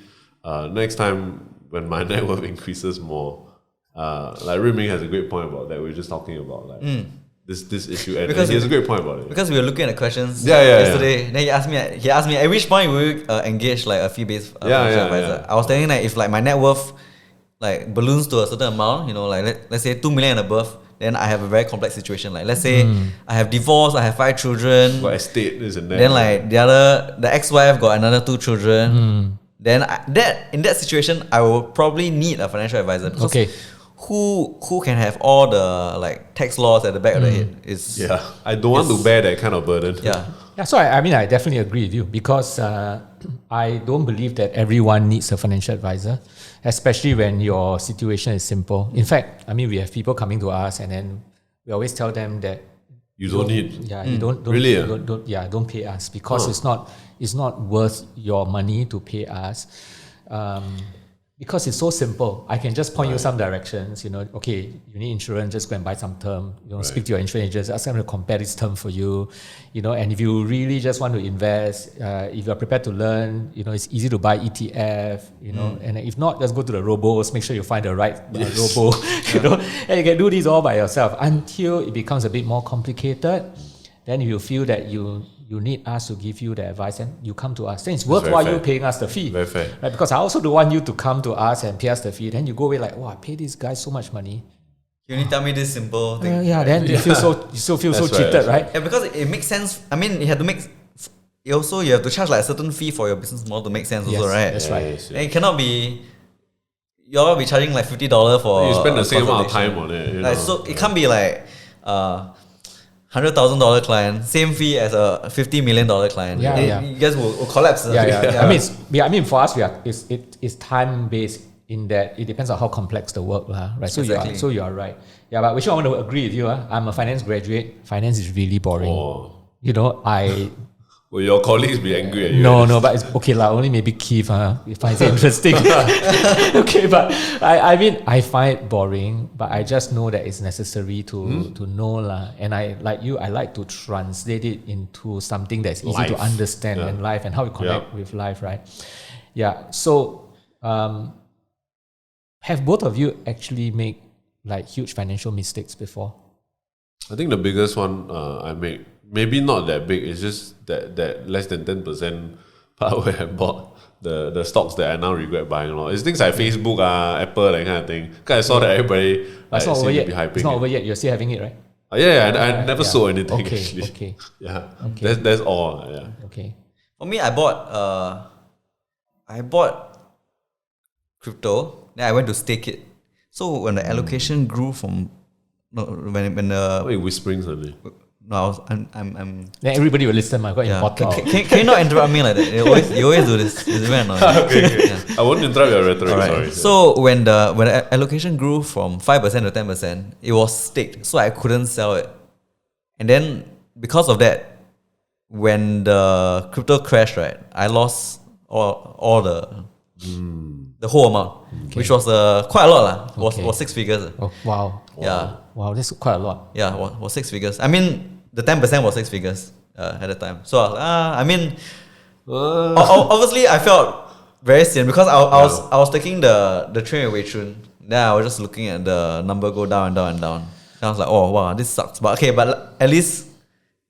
Speaker 2: next time when my net worth increases more, like Riming has a great point about that. We were just talking about like this issue, and he has a great point about it.
Speaker 3: Because we were looking at the questions
Speaker 2: Yeah.
Speaker 3: yesterday. Then he asked me at which point will you engage like a fee-based financial advisor. I was telling him that if like my net worth like balloons to a certain amount, you know, like let's say 2 million and above, then I have a very complex situation. Like let's say I have divorced, I have 5 children.
Speaker 2: Got estate, this and that.
Speaker 3: Then like the ex-wife got another 2 children. Then in that situation, I will probably need a financial advisor. Because who can have all the like tax laws at the back of the head is
Speaker 2: I don't want to bear that kind of burden.
Speaker 1: So I mean, I definitely agree with you, because I don't believe that everyone needs a financial advisor, especially when your situation is simple. In fact, I mean, we have people coming to us, and then we always tell them that
Speaker 2: you don't need.
Speaker 1: you don't
Speaker 2: really
Speaker 1: don't pay us, because it's not worth your money to pay us. because it's so simple. I can just point you some directions. Okay, you need insurance, just go and buy some term. Speak to your insurance agents, ask them to compare this term for you. And if you really just want to invest, if you're prepared to learn, it's easy to buy ETF. And if not, just go to the robos. Make sure you find the right robo. And you can do this all by yourself until it becomes a bit more complicated. Then you feel that you need us to give you the advice, and you come to us. Then it's worthwhile you paying us the fee.
Speaker 2: Very fair.
Speaker 1: Right? Because I also don't want you to come to us and pay us the fee. Then you go away like, I pay this guy so much money.
Speaker 3: You only tell me this simple thing.
Speaker 1: Then you feel so cheated, right?
Speaker 3: Yeah, because it makes sense. I mean, you have to make. Also, you have to charge like a certain fee for your business model to make sense.
Speaker 1: Yes,
Speaker 3: also, right?
Speaker 1: That's right.
Speaker 2: Yes.
Speaker 3: And it cannot be. You'll be charging like $50 for.
Speaker 2: You spend the same amount of
Speaker 3: consultation.
Speaker 2: time on it.
Speaker 3: Like, so it can't be like $100,000 client, same fee as a $50 million client. You guys will collapse.
Speaker 1: I mean, for us, it's time based in that it depends on how complex the work, right? So
Speaker 3: exactly.
Speaker 1: you are right. Yeah, but which I want to agree with you. I'm a finance graduate. Finance is really boring.
Speaker 2: Will your colleagues be angry at you?
Speaker 1: No, but it's okay lah. Only maybe Keith finds it interesting. Okay, but I mean, I find it boring, but I just know that it's necessary to know lah. And I like to translate it into something that's easy to understand in life and how it connect with life, right? Yeah. So, have both of you actually made like huge financial mistakes before?
Speaker 2: I think the biggest one I made, maybe not that big, it's just that less than 10% part where I bought the stocks that I now regret buying. It's things like Facebook, Apple, that kind of thing. Because I saw that everybody
Speaker 1: it's not over yet.
Speaker 2: be hyping.
Speaker 1: It's not over yet. You're still having it, right?
Speaker 2: I never sold anything actually.
Speaker 1: Okay.
Speaker 2: Yeah. Okay. That's all. Yeah.
Speaker 1: Okay.
Speaker 3: For me, I bought crypto. Then I went to stake it. So when the allocation grew from when the
Speaker 2: Why are you whispering suddenly?
Speaker 1: Then everybody will listen. Quite important.
Speaker 3: Can you not interrupt me like that? You always do this. It's very annoying.
Speaker 2: Okay. Yeah. I won't interrupt your rhetoric.
Speaker 3: Right.
Speaker 2: Sorry.
Speaker 3: So when the allocation grew from 5% to 10%, it was staked, so I couldn't sell it. And then because of that, when the crypto crashed, right, I lost all the whole amount, which was quite a lot lah. Was 6 figures.
Speaker 1: Oh, wow.
Speaker 3: Yeah.
Speaker 1: Wow, that's quite a lot.
Speaker 3: Yeah, was 6 figures. I mean, the 10% was 6 figures at the time. So obviously I felt very sian because I was taking the train with Wei Chun. Then I was just looking at the number go down and down and down. And I was like, oh wow, this sucks. But at least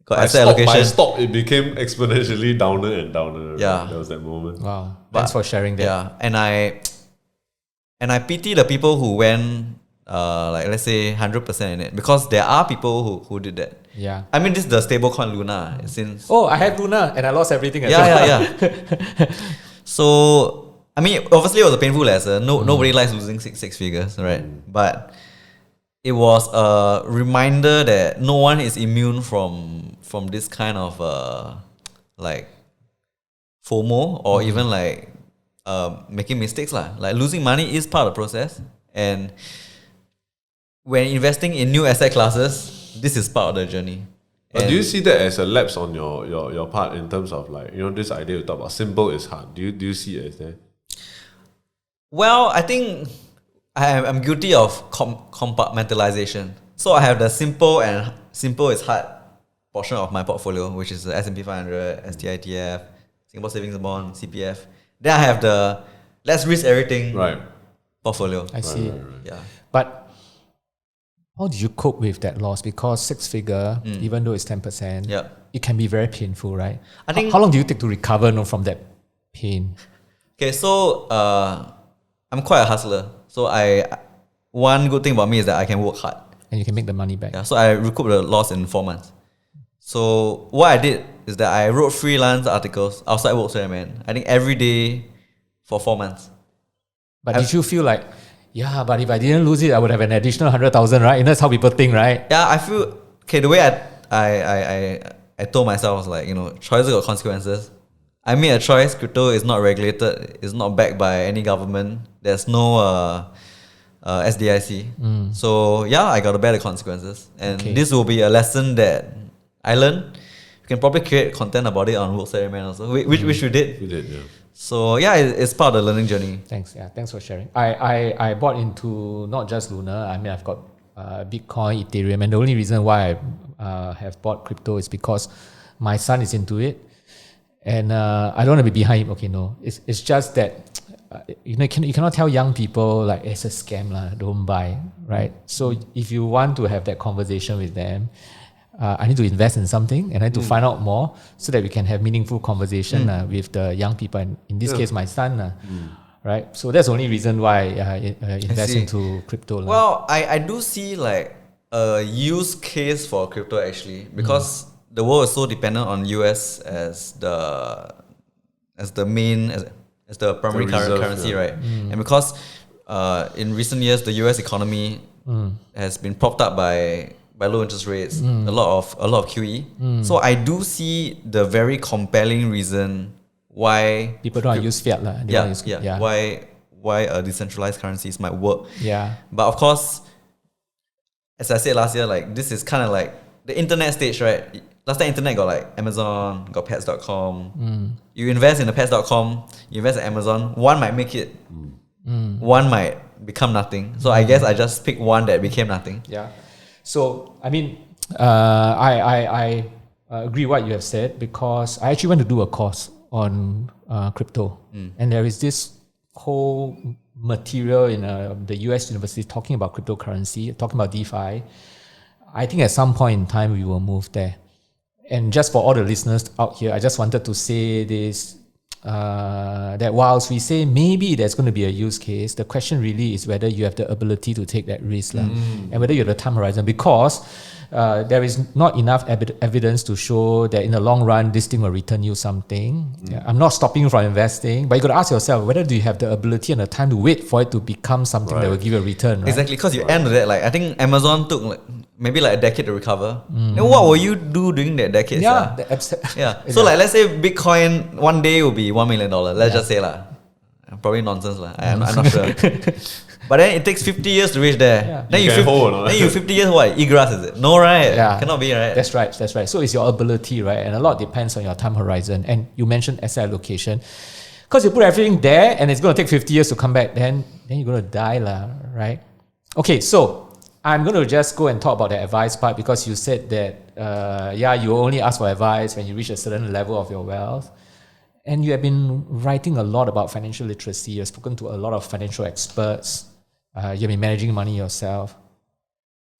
Speaker 3: got asset allocation.
Speaker 2: By stop, it became exponentially downer and downer.
Speaker 3: Yeah.
Speaker 2: That was that moment.
Speaker 1: Wow. Thanks for sharing that.
Speaker 3: Yeah. And I pity the people who went like let's say 100% in it, because there are people who did that.
Speaker 1: Yeah.
Speaker 3: I mean, this is the stablecoin Luna. Since
Speaker 1: I had Luna and I lost everything.
Speaker 3: Yeah. So I mean, obviously it was a painful lesson. Nobody likes losing six figures, right? But it was a reminder that no one is immune from this kind of like FOMO or even like making mistakes lah. Like losing money is part of the process, and when investing in new asset classes, this is part of the journey.
Speaker 2: But do you see that as a lapse on your part in terms of like, this idea you talk about simple is hard? Do you see it as that?
Speaker 3: Well, I think I'm guilty of compartmentalization. So I have the simple is hard portion of my portfolio, which is the S&P 500, STITF, Singapore Savings Bond, CPF. Then I have the let's risk everything portfolio.
Speaker 1: I see.
Speaker 2: Right.
Speaker 3: Yeah.
Speaker 1: But how do you cope with that loss? Because 6 figure, even though it's 10%, it can be very painful, right?
Speaker 3: I think.
Speaker 1: How long do you take to recover from that pain?
Speaker 3: Okay, so I'm quite a hustler. So one good thing about me is that I can work hard.
Speaker 1: And you can make the money back.
Speaker 3: Yeah, so I recouped the loss in 4 months. So what I did is that I wrote freelance articles outside work, I think every day for 4 months.
Speaker 1: But did you feel like, but if I didn't lose it, I would have an additional 100,000, right? And that's how people think, right?
Speaker 3: Yeah, I feel the way I told myself was like, choices got consequences. I made a choice. Crypto is not regulated. It's not backed by any government. There's no SDIC. So I got to bear the consequences. And this will be a lesson that I learned. You can probably create content about it on World Series Man also, which we did.
Speaker 2: We did, yeah.
Speaker 3: So yeah, it's part of the learning journey.
Speaker 1: Thanks. Yeah, thanks for sharing. I bought into not just Luna. I mean, I've got Bitcoin, Ethereum, and the only reason why I have bought crypto is because my son is into it, and I don't want to be behind him. Okay, no, it's just that you cannot tell young people like it's a scam lah, don't buy, right? So if you want to have that conversation with them, I need to invest in something and I need to find out more so that we can have meaningful conversation with the young people, and in this case my son, right? So that's the only reason why I invest into crypto.
Speaker 3: Well, I do see like a use case for crypto actually, because the world is so dependent on US as the main as the primary currency, right? And because in recent years the US economy has been propped up by low interest rates, a lot of QE. So I do see the very compelling reason why
Speaker 1: people don't use fiat lah.
Speaker 3: Why decentralized currencies might work.
Speaker 1: Yeah.
Speaker 3: But of course, as I said last year, like this is kind of like the internet stage, right? Last time internet got like Amazon, got pets.com. You invest in the pets.com, you invest in Amazon, one might make it, one might become nothing. So I guess I just picked one that became nothing.
Speaker 1: Yeah. So I mean, I agree what you have said, because I actually went to do a course on crypto, and there is this whole material in the US university talking about cryptocurrency, talking about DeFi. I think at some point in time we will move there. And just for all the listeners out here, I just wanted to say this, that whilst we say maybe there's going to be a use case, the question really is whether you have the ability to take that risk and whether you have the time horizon, because there is not enough evidence to show that in the long run this thing will return you something. I'm not stopping you from investing, but you got to ask yourself whether do you have the ability and the time to wait for it to become something that will give you a return. Right?
Speaker 3: Exactly, because you end with that. Like I think Amazon took like maybe like a decade to recover. Then what will you do during that decade?
Speaker 1: Yeah,
Speaker 3: yeah. So like let's say Bitcoin one day will be $1 million. Let's just say lah. Probably nonsense lah. I'm not sure. But then it takes 50 years to reach there.
Speaker 1: Yeah.
Speaker 3: Then you 50 years what? E-grass is it? No, right?
Speaker 1: Yeah.
Speaker 3: Cannot be, right?
Speaker 1: That's right. So it's your ability, right? And a lot depends on your time horizon. And you mentioned asset allocation. Because you put everything there and it's going to take 50 years to come back, then you're going to die lah, right? Okay, so I'm going to just go and talk about the advice part, because you said that, you only ask for advice when you reach a certain level of your wealth. And you have been writing a lot about financial literacy. You've spoken to a lot of financial experts. You've been managing money yourself.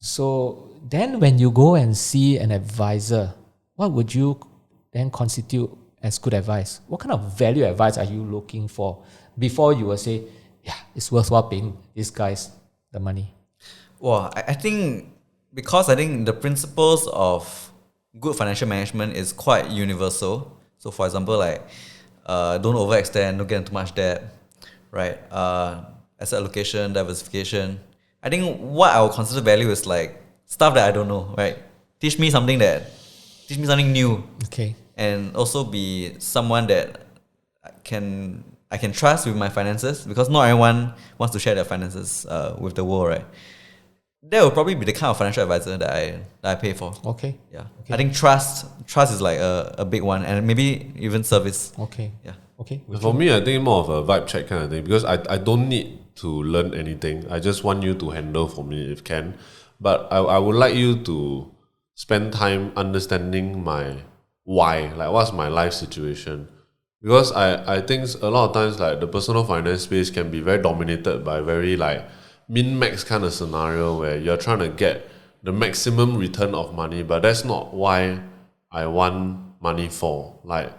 Speaker 1: So then when you go and see an advisor, what would you then constitute as good advice? What kind of value advice are you looking for before you will say, yeah, it's worthwhile paying these guys the money?
Speaker 3: Well, I think because I think the principles of good financial management is quite universal. So for example, like don't overextend, don't get into too much debt, right? Asset allocation, diversification. I think what I would consider value is like stuff that I don't know, right? Teach me something new.
Speaker 1: Okay.
Speaker 3: And also be someone that I can trust with my finances, because not everyone wants to share their finances with the world, right? That will probably be the kind of financial advisor that I pay for.
Speaker 1: Okay.
Speaker 3: Yeah.
Speaker 1: Okay.
Speaker 3: I think trust is like a big one, and maybe even service.
Speaker 1: Okay.
Speaker 3: Yeah.
Speaker 1: Okay.
Speaker 2: For me, I think more of a vibe check kind of thing, because I don't need to learn anything. I just want you to handle for me if can. But I would like you to spend time understanding my why, like what's my life situation. Because I think a lot of times like the personal finance space can be very dominated by very like min-max kind of scenario where you're trying to get the maximum return of money, but that's not why I want money for. Like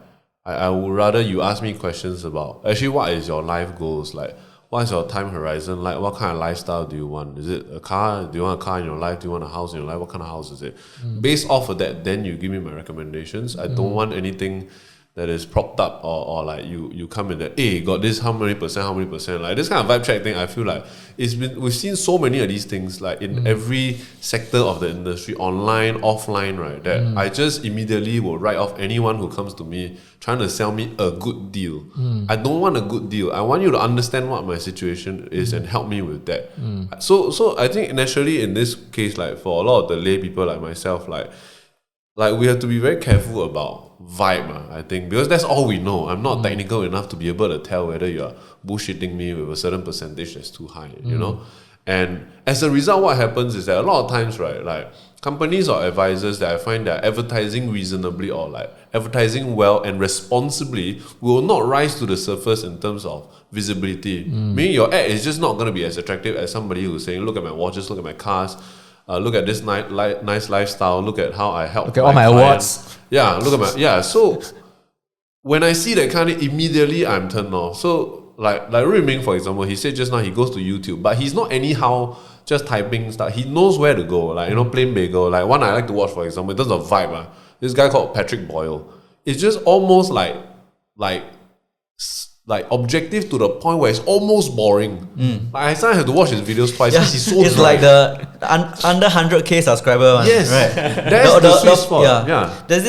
Speaker 2: I would rather you ask me questions about actually what is your life goals, like what is your time horizon, like what kind of lifestyle do you want? Is it a car? Do you want a car in your life? Do you want a house in your life? What kind of house is it? Based off of that, then you give me my recommendations. I don't want anything that is propped up or like you come in that, hey, got this how many percent, like this kind of vibe check thing. I feel like we've seen so many of these things like in every sector of the industry, online, offline, right, that I just immediately will write off anyone who comes to me trying to sell me a good deal. I don't want a good deal. I want you to understand what my situation is and help me with that. So I think naturally in this case, like for a lot of the lay people like myself, like like we have to be very careful about vibe, I think, because that's all we know. I'm not technical enough to be able to tell whether you're bullshitting me with a certain percentage that's too high, you know? And as a result, what happens is that a lot of times, right, like companies or advisors that I find that are advertising reasonably or like advertising well and responsibly will not rise to the surface in terms of visibility. Meaning your ad is just not going to be as attractive as somebody who's saying, look at my watches, look at my cars, look at this nice lifestyle, look at how I help.
Speaker 1: Look at all my awards.
Speaker 2: Yeah, look at my, yeah. So when I see that kind of, immediately I'm turned off. So like Rui Ming, for example, he said just now he goes to YouTube, but he's not anyhow just typing stuff. He knows where to go, like, you know, Plain Bagel. Like one I like to watch, for example, in terms of vibe, this guy called Patrick Boyle. It's just almost like objective to the point where it's almost boring. Like I sometimes have to watch his videos twice because he's so
Speaker 3: It's
Speaker 2: dry.
Speaker 3: like the under 100k subscriber one.
Speaker 2: Yes,
Speaker 3: right.
Speaker 2: that's the sweet spot. Yeah.
Speaker 3: There's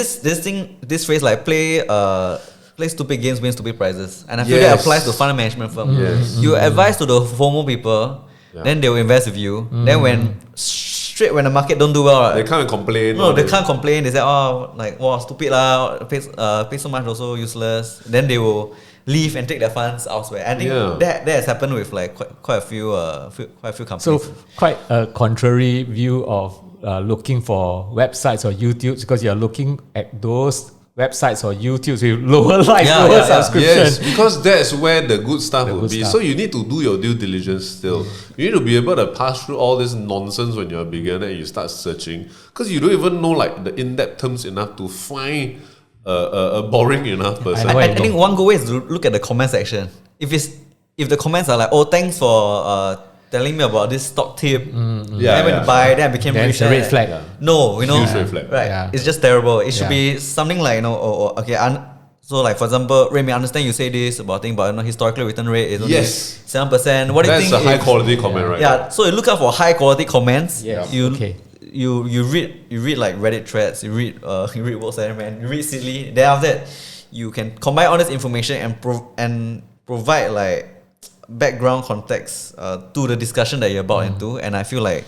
Speaker 3: this phrase like play stupid games, win stupid prizes, and I feel that applies to fund management firm.
Speaker 2: Yes.
Speaker 3: You advise to the FOMO people, then they will invest with you. Then when the market don't do well,
Speaker 2: They can't complain.
Speaker 3: no, they can't complain. They say, oh, like, wow, stupid lah, pay so much also useless. Then they will leave and take their funds elsewhere. I think that has happened with like quite a few companies.
Speaker 1: So quite a contrary view of looking for websites or YouTube, because you're looking at those websites or YouTubes with lower likes, lower subscription.
Speaker 2: Yes, because that's where the good stuff will
Speaker 1: good
Speaker 2: be.
Speaker 1: stuff.
Speaker 2: So you need to do your due diligence still. You need to be able to pass through all this nonsense when you're a beginner and you start searching, because you don't even know like the in-depth terms enough to find a boring enough person.
Speaker 3: I think one good way is to look at the comment section. If the comments are like, oh, thanks for telling me about this stock tip, then I went to buy, then I became
Speaker 1: Then
Speaker 3: rich.
Speaker 1: it's a red flag.
Speaker 3: No, you know,
Speaker 2: Huge red flag.
Speaker 3: right?
Speaker 1: Yeah.
Speaker 3: It's just terrible. It should
Speaker 1: Yeah.
Speaker 3: be something like, you know, okay. So like, for example, Remy, I understand you say this about thing, but you know, historical return rate is only
Speaker 2: Yes.
Speaker 3: 7%. What do you
Speaker 2: That's
Speaker 3: think?
Speaker 2: a high
Speaker 3: if-
Speaker 2: quality comment, right?
Speaker 3: Yeah, so you look out for high quality comments.
Speaker 1: Yes.
Speaker 3: You
Speaker 1: Okay.
Speaker 3: you read like Reddit threads. You read World Man. You read Silly. Then after that, you can combine all this information and provide like background context to the discussion that you're about into. And I feel like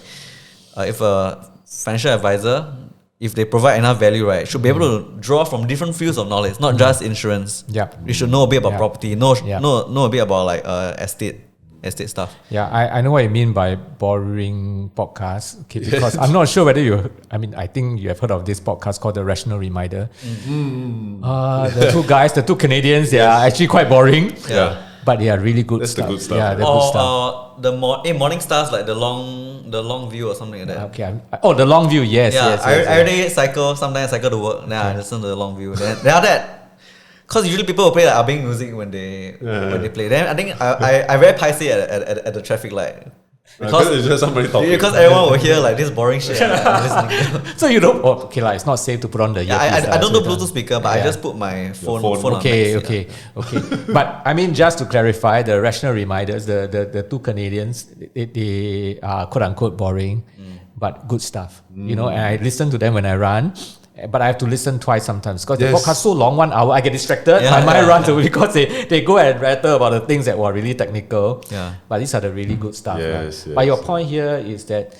Speaker 3: if a financial advisor, if they provide enough value, right, should be able to draw from different fields of knowledge, not just insurance.
Speaker 1: Yep.
Speaker 3: You should know a bit about
Speaker 1: Yep.
Speaker 3: property, know
Speaker 1: Yep.
Speaker 3: a bit about like estate stuff.
Speaker 1: Yeah, I know what you mean by boring podcast. Okay, because I'm not sure whether I think you have heard of this podcast called The Rational Reminder. The two Canadians, they are actually quite boring.
Speaker 2: Yeah.
Speaker 1: But they are really good
Speaker 2: That's the
Speaker 1: stuff.
Speaker 2: good stuff.
Speaker 1: Yeah, they're good stuff.
Speaker 3: Or the Morning Stars, like the long view or something like that.
Speaker 1: Okay. The long view, yes.
Speaker 3: Yeah,
Speaker 1: yes,
Speaker 3: I
Speaker 1: yes,
Speaker 3: every day sometimes I cycle to work, then I listen to the long view. Then after that, because usually people will play like Abing music when they play. Then I think I very paiseh at the traffic light.
Speaker 2: Because it's just somebody talking.
Speaker 3: Because everyone will hear like this boring shit. I'm listening to.
Speaker 1: So you don't. Oh, okay, it's not safe to put on the
Speaker 3: Yeah,
Speaker 1: earpiece.
Speaker 3: I don't
Speaker 1: so
Speaker 3: do Bluetooth speaker, but I just put my phone on
Speaker 1: Okay,
Speaker 3: max,
Speaker 1: okay. But I mean, just to clarify, the Rational Reminders, the two Canadians, they are quote unquote boring, but good stuff. You know, and I listen to them when I run. But I have to listen twice sometimes because the podcast so long, 1 hour, I get distracted. I might run to because they go and rattle about the things that were really technical.
Speaker 3: Yeah.
Speaker 1: But these are the really good stuff.
Speaker 2: Yes,
Speaker 1: right? But your
Speaker 2: yes.
Speaker 1: point here is that,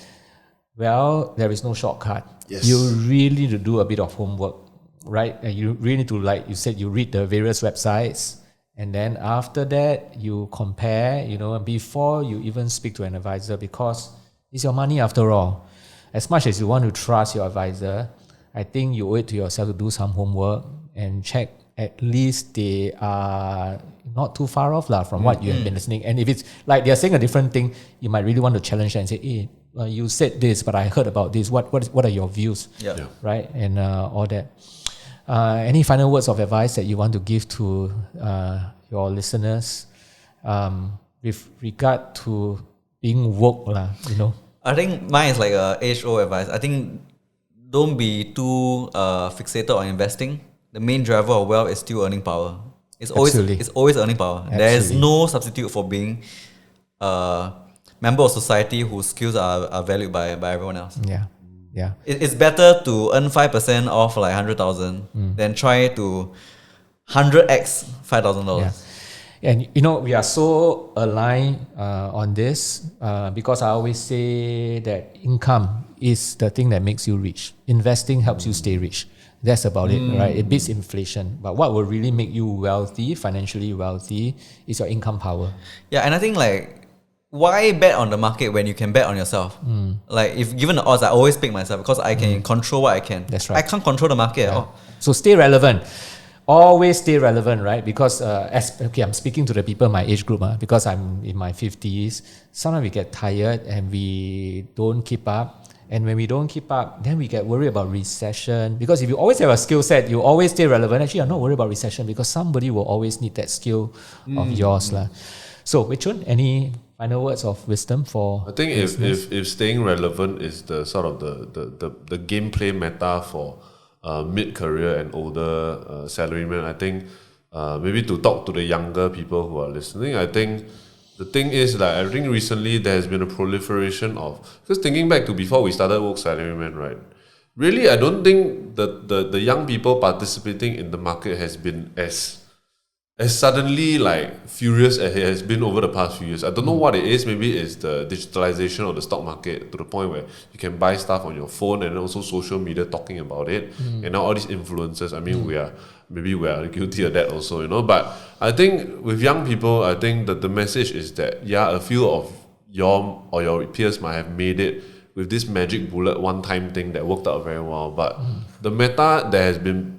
Speaker 1: well, there is no shortcut.
Speaker 2: Yes.
Speaker 1: You really need to do a bit of homework, right? And you really need to, like you said, you read the various websites. And then after that, you compare, before you even speak to an advisor, because it's your money after all. As much as you want to trust your advisor, I think you owe it to yourself to do some homework and check at least they are not too far off from what you have been listening. And if it's like they're saying a different thing, you might really want to challenge them and say, hey, you said this, but I heard about this. What are your views?
Speaker 3: Yeah.
Speaker 1: Right? And all that. Any final words of advice that you want to give to your listeners with regard to being woke,
Speaker 3: I think mine is like a age-old advice. I think don't be too fixated on investing. The main driver of wealth is still earning power. It's always earning power. There is no substitute for being a member of society whose skills are valued by everyone else.
Speaker 1: Yeah.
Speaker 3: It's better to earn 5% off like 100,000 than try to 100x $5,000.
Speaker 1: Yeah. And we are so aligned on this because I always say that income is the thing that makes you rich. Investing helps you stay rich. That's about it, right? It beats inflation. But what will really make you wealthy, financially wealthy, is your income power.
Speaker 3: Yeah, and I think like, why bet on the market when you can bet on yourself? Like, if given the odds, I always pick myself because I can control what I can.
Speaker 1: That's right.
Speaker 3: I can't control the market at all.
Speaker 1: So stay relevant. Always stay relevant, right? Because I'm speaking to the people in my age group, because I'm in my 50s. Sometimes we get tired and we don't keep up. And when we don't keep up, then we get worried about recession. Because if you always have a skill set, you always stay relevant. Actually, you're not worried about recession because somebody will always need that skill of yours. So, Wei Chun, any final words of wisdom for
Speaker 2: I think if staying relevant is the sort of the gameplay meta for mid-career and older salarymen, I think maybe to talk to the younger people who are listening, I think the thing is that I think recently there has been a proliferation of, because thinking back to before we started Woke Salaryman, right? Really, I don't think the young people participating in the market has been as suddenly like furious as it has been over the past few years. I don't know what it is. Maybe it's the digitalization of the stock market to the point where you can buy stuff on your phone and also social media talking about it. And now all these influencers, I mean, we are guilty of that also, But I think with young people, I think that the message is that, a few of your peers might have made it with this magic bullet one-time thing that worked out very well. But the meta that has been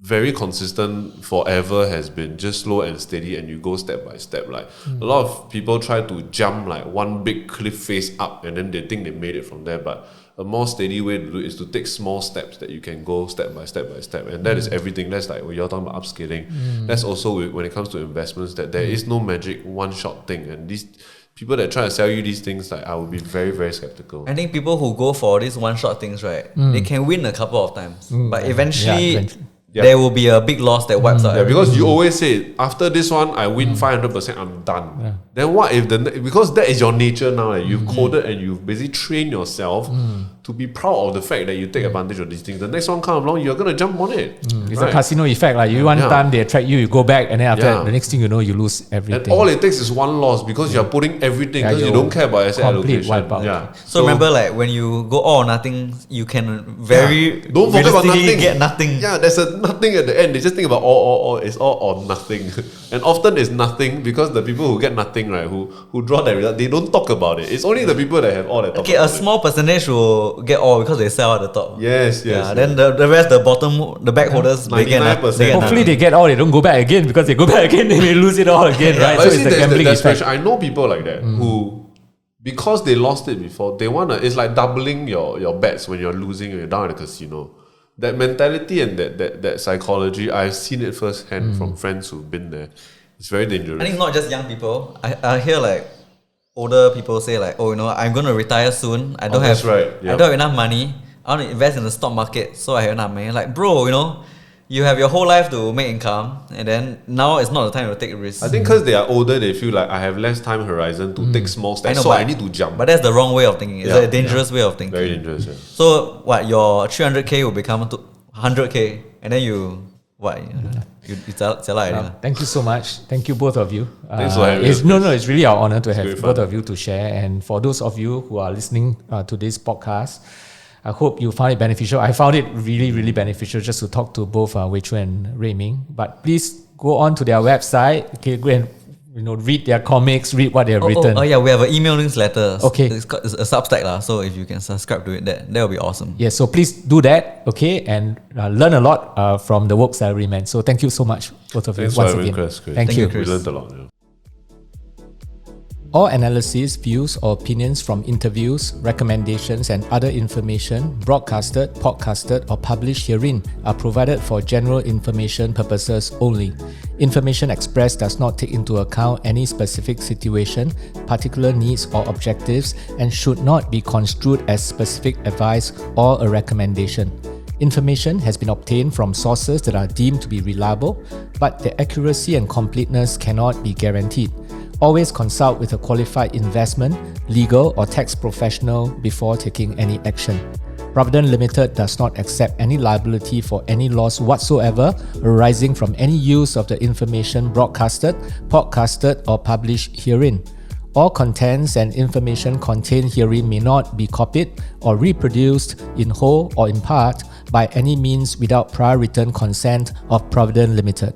Speaker 2: very consistent forever has been just slow and steady, and you go step by step. Like a lot of people try to jump like one big cliff face up and then they think they made it from there, but a more steady way to do it is to take small steps that you can go step by step by step, and that is everything. That's like when you're talking about upscaling. That's also when it comes to investments, that there is no magic one-shot thing, and these people that try to sell you these things, like I would be very, very skeptical.
Speaker 3: I think people who go for these one-shot things, right, they can win a couple of times, but eventually there will be a big loss that wipes out.
Speaker 2: Yeah, because you always say, after this one, I win 500%, I'm done. Yeah. Then what if because that is your nature now, you've coded and you've basically trained yourself to be proud of the fact that you take advantage of these things. The next one comes along, you're going to jump on it.
Speaker 1: It's a casino effect. Like one time they attract you, you go back, and then after that, the next thing you know, you lose everything.
Speaker 2: And all it takes is one loss because you're putting everything, because you don't care about asset allocation.
Speaker 1: Wipeout.
Speaker 2: Yeah.
Speaker 3: So remember, like when you go all or nothing, you can
Speaker 2: don't forget about nothing.
Speaker 3: Get nothing.
Speaker 2: Yeah, there's a nothing at the end. They just think about all. It's all or nothing. And often it's nothing because the people who get nothing, right, who draw that result, they don't talk about it. It's only the people that have all that talk
Speaker 3: about a small percentage will get all because they sell at the top.
Speaker 2: Yes.
Speaker 3: Then the rest, the bottom, the back holders,
Speaker 2: 99%.
Speaker 1: Hopefully they get all, they don't go back again, because they go back again, they may lose it all again, right?
Speaker 2: So it's the gambling effect. I know people like that who, because they lost it before, they want to, it's like doubling your bets when you're losing, when you're down at the casino. That mentality and that psychology, I've seen it firsthand from friends who've been there. It's very dangerous.
Speaker 3: I think not just young people. I hear like older people say like, I'm going to retire soon. I don't have enough money. I want to invest in the stock market, so I have enough money. Like, bro, you have your whole life to make income, and then now it's not the time to take risks.
Speaker 2: I think because they are older, they feel like I have less time horizon to take small steps, so I need to jump.
Speaker 3: But that's the wrong way of thinking. It's a dangerous way of thinking.
Speaker 2: Very dangerous, yeah.
Speaker 3: So what, your 300k will become 100k, and then you
Speaker 1: thank you so much. Thank you, both of you.
Speaker 2: Thanks for having us.
Speaker 1: It's really our honor to have both of you to share. And for those of you who are listening to this podcast, I hope you found it beneficial. I found it really, really beneficial just to talk to both Wei Chun and Rui Ming. But please go on to their website. Okay, go and read their comics, read what they have written.
Speaker 3: We have an email newsletter.
Speaker 1: Okay.
Speaker 3: It's a Substack, so if you can subscribe to it, that will be awesome.
Speaker 1: Yeah, so please do that, okay, and learn a lot from the Woke Salaryman. So thank you so much, both of you, once again.
Speaker 2: Chris.
Speaker 1: Thank you.
Speaker 2: We learned a lot. Yeah.
Speaker 1: All analyses, views, or opinions from interviews, recommendations, and other information broadcasted, podcasted, or published herein are provided for general information purposes only. Information expressed does not take into account any specific situation, particular needs, or objectives, and should not be construed as specific advice or a recommendation. Information has been obtained from sources that are deemed to be reliable, but their accuracy and completeness cannot be guaranteed. Always consult with a qualified investment, legal, or tax professional before taking any action. Provident Limited does not accept any liability for any loss whatsoever arising from any use of the information broadcasted, podcasted, or published herein. All contents and information contained herein may not be copied or reproduced in whole or in part by any means without prior written consent of Provident Limited.